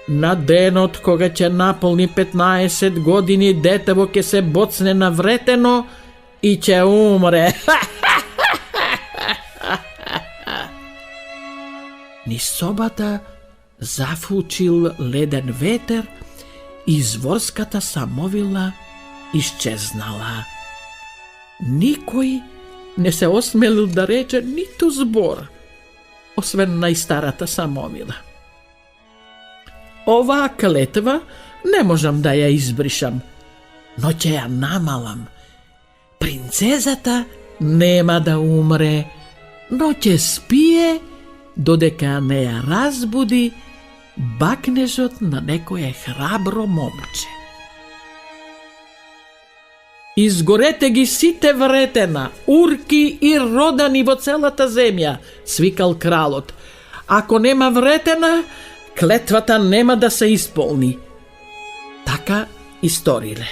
На денот кога ќе наполни 15 години, детево ќе се боцне навретено и ќе умре. Низ собата зафучил леден ветер изворската самовила исчезнала. Никој не се осмелил да рече ниту збор, освен најстарата самовила. Оваа клетва не можам да ја избришам, но ќе ја намалам. Принцезата нема да умре, но ќе спие додека не ја разбуди бакнежот на некое храбро момче. Изгорете ги сите вретена, урки и родани во целата земја, свикал кралот. Ако нема вретена, клетвата нема да се исполни. Така историле.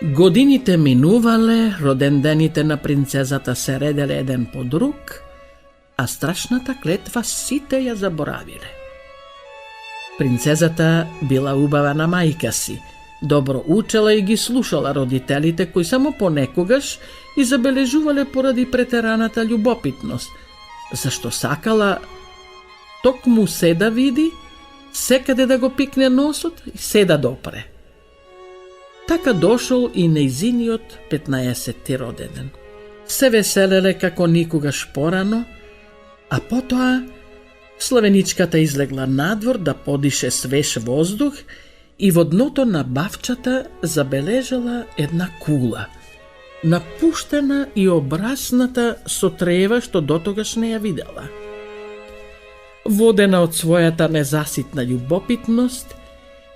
Годините минувале, родендените на принцезата се ределе еден по друг, а страшната клетва сите ја заборавиле. Принцезата била убава на мајка си, добро учела и ги слушала родителите кои само понекогаш и забележувале поради претераната љубопитност, зашто сакала токму се да види, секаде да го пикне носот и се да допре. Така дошол и нејзиниот 15-ти роденден. Се веселеле како никогаш порано, а потоа славеничката излегла надвор да подише свеж воздух и во дното на бавчата забележала една кула, напуштена и обрасната со трева што дотогаш не ја видела. Водена од својата незаситна љубопитност,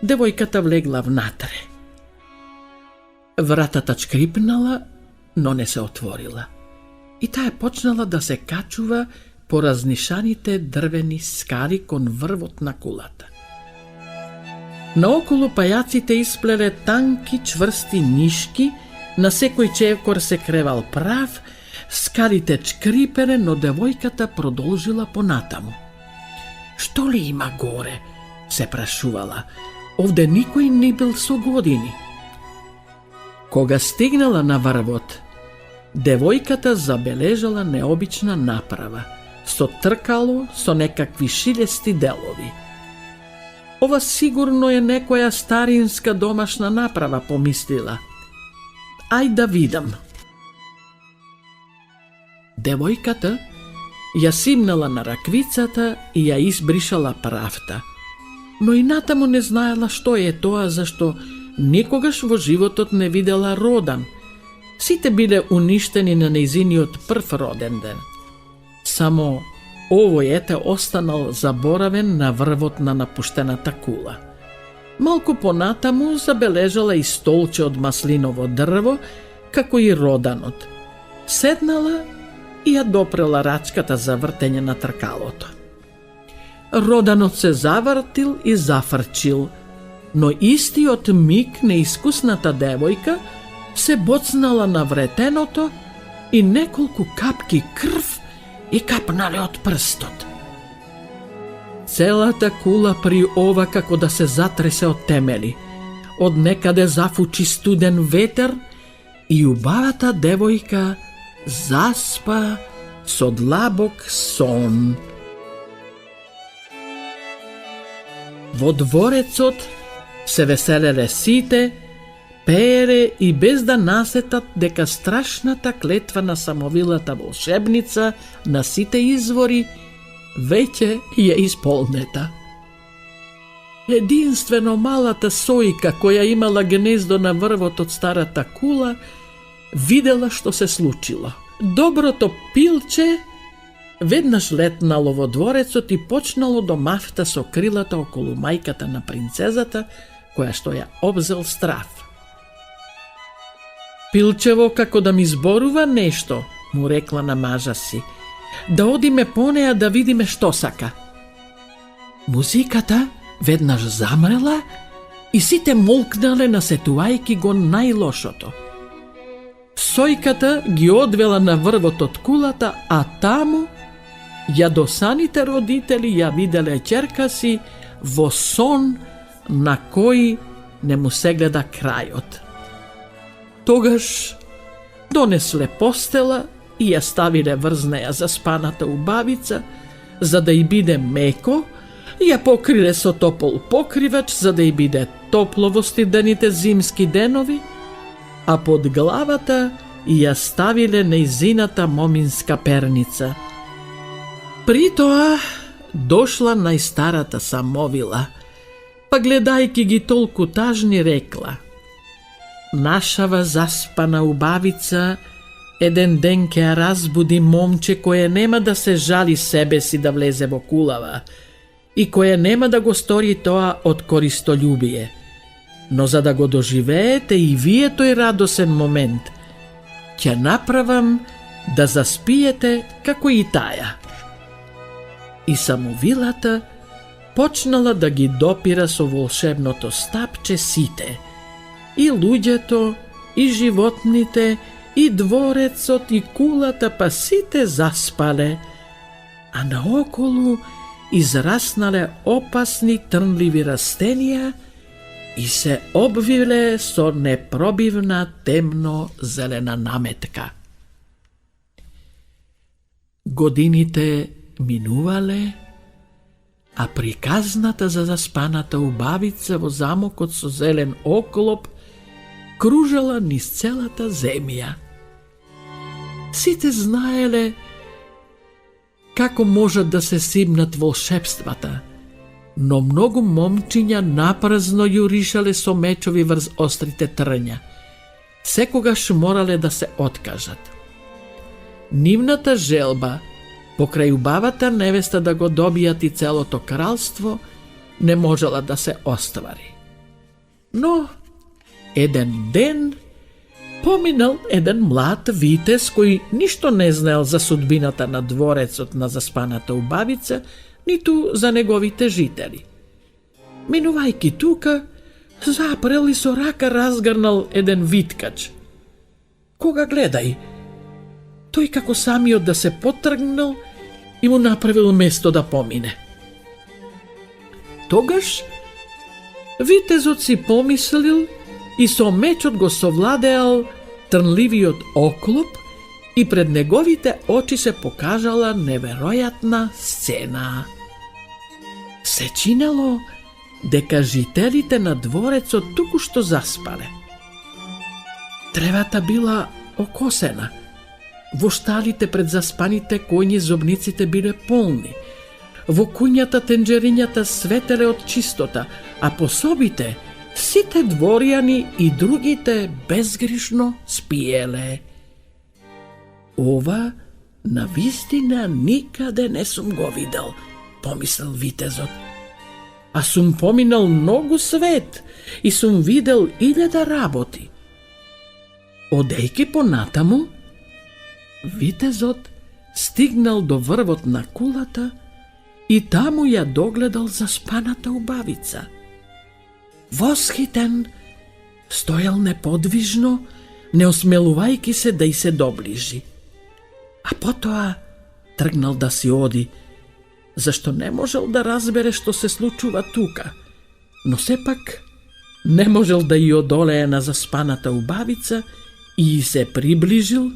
девојката влегла внатре. Вратата чкрипнала, но не се отворила. И таа почнала да се качува по разнишаните дрвени скали кон врвот на кулата. Наоколу пајаците исплеле танки, чврсти нишки, на секој чекор се кревал прав, скалите чкрипеле, но девојката продолжила понатаму. Што ли има горе? Се прашувала. Овде никој не бил со години. Кога стигнала на врвот, девојката забележала необична направа, со тркало со некакви шилести делови. Ова сигурно е некоја старинска домашна направа, помислила. Ај да видам. Девојката ја симнала на раквицата и ја избришала правта, но и натаму не знаела што е тоа, зашто никогаш во животот не видела родан. Сите биле уништени на нејзиниот прв роден ден. Само овој ете останал заборавен на врвот на напуштената кула. Малку понатаму забележала и столче од маслиново дрво, како и роданот. Седнала и ја допрела рачката за вртење на тркалото. Роданот се завртил и зафрчил, но истиот миг неискусната девојка се боцнала на вретеното и неколку капки крв и капнале од прстот. Целата кула при ова како да се затресе од темели. Од некаде зафучи студен ветер и убавата девојка заспа со длабок сон. Во дворецот се веселеле сите, пеере и без да насетат дека страшната клетва на самовилата волшебница на сите извори веќе ја исполнета. Единствено малата сојка која имала гнездо на врвот од старата кула видела што се случило. Доброто пилче веднаш летнало во дворецот и почнало да мафта со крилата околу мајката на принцезата, која што ја обзел страв. Пилчево како да ми зборува нешто, му рекла на мажа си, да одиме по неја да видиме што сака. Музиката веднаш замрела и сите молкнале насетувајки го најлошото. Сојката ги одвела на врвот од кулата, а таму јадосаните родители ја виделе ќерка си во сон на кој не му се гледа крајот. Тогаш донесле постела и ја ставиле врз неја заспаната убавица, за да и биде меко, ја покриле со топол покривач за да ја биде топло во студените зимски денови, а под главата ја ставиле нејзината моминска перница. При тоа дошла најстарата Самовила, па гледајки ги толку тажни рекла: нашава заспана убавица еден ден ќе ја разбуди момче кое нема да се жали себе си да влезе во кулава и кое нема да го стори тоа од користолюбие. Но за да го доживеете и вие тој радосен момент, ќе направам да заспиете како и таја. И Самовилата почнала да ги допира со волшебното стапче сите, и луѓето, и животните, и дворецот, и кулата, па сите заспале, а наоколу израснале опасни трнливи растенија и се обвиле со непробивна темно-зелена наметка. Годините минувале, а приказната за заспаната убавица во замокот со зелен оклоп кружала низ целата земја. Сите знаеле како можат да се симнат волшебствата, но многу момчиња напразно јуришале со мечови врз острите трња. Секогаш морале да се откажат. Нивната желба покрај убавата невеста да го добијат и целото кралство не можела да се оствари. Но еден ден поминал еден млад витез кој ништо не знаел за судбината на дворецот на заспаната убавица, ниту за неговите жители. Минувајки тука, запрел и со рака разгрнал еден виткач. Кога гледај, тој како самиот да се потргнал и му направил место да помине. Тогаш витезот си помислил и со мечот го совладеал трнливиот оклоп и пред неговите очи се покажала неверојатна сцена. Се чинело дека жителите на дворецот туку што заспале. Тревата била окосена, во шталите пред заспаните коњи зобниците биле полни, во куњата тенџерињата светеле од чистота, а по собите сите дворјани и другите безгришно спиеле. Ова навистина никаде не сум го видел, помислил витезот. А сум поминал многу свет и сум видел 1000 работи. Одејки понатаму, витезот стигнал до врвот на кулата и таму ја догледал заспаната убавица. Восхитен, стојал неподвижно, не осмелувајки се да и се доближи. А потоа тргнал да си оди, зашто не можел да разбере што се случува тука, но сепак не можел да и одолее на заспаната убавица и се приближил,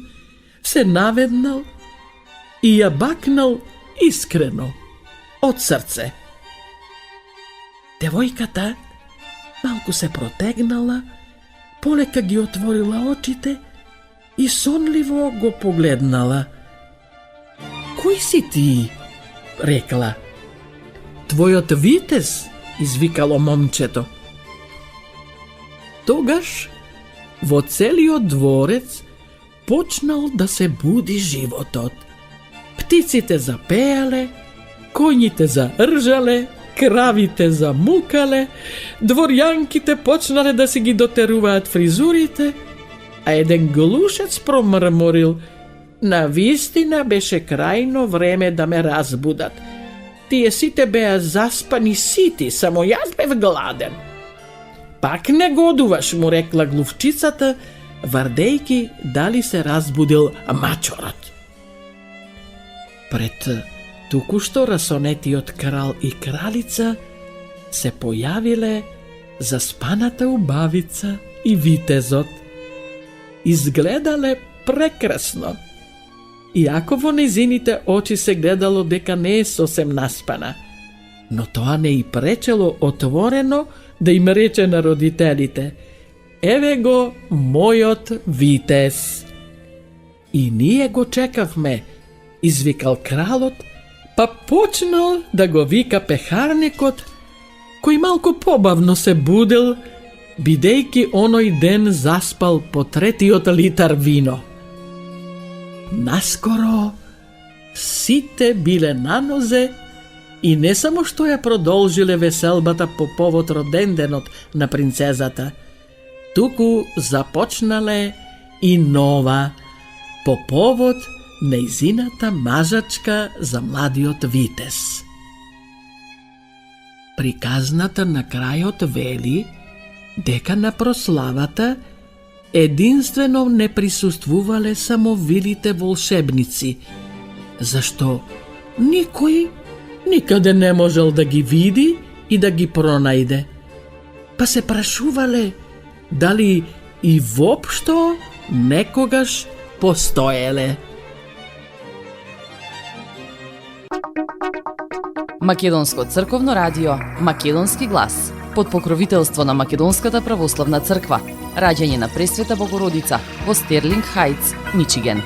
се наведнал и ја бакнал искрено, од срце. Девојката малку се протегнала, полека ги отворила очите и сонливо го погледнала. Кој си ти? Рекла. Твојот витез, извикало момчето. Тогаш во целиот дворец почнал да се буди животот. Птиците запеале, коњите заржале, кравите замукале, дворјанките почнале да си ги дотеруваат фризурите, а еден глушец промрморил: навистина беше крајно време да ме разбудат. Тие сите беа заспани сити, само јас бев гладен. Пак не годуваш, му рекла глувчицата, вардејки дали се разбудил мачорот. Пред туку-што расонетиот крал и кралица се појавиле заспаната убавица и витезот. Изгледале прекрасно, иако во нејзините очи се гледало дека не е сосем наспана, но тоа не и пречело отворено да им рече на родителите: еве го мојот витез. И ние го чекавме, извикал кралот, па почнал да го вика пехарникот, кој малку побавно се будел, бидејќи оној ден заспал по 3-тиот литар вино. Наскоро сите биле на нозе и не само што ја продолжиле веселбата по повод роденденот на принцезата, туку започнале и нова по повод нејзината мажачка за младиот витез. Приказната на крајот вели дека на прославата единствено не присуствувале само вилите волшебници, зашто никој никаде не можел да ги види и да ги пронајде. Па се прашувале дали и воопшто некогаш постоеле. Македонско црковно радио Македонски глас под покровителство на Македонската православна црква. Раѓање на Пресвета Богородица во Стерлинг Хајтс, Мичиген.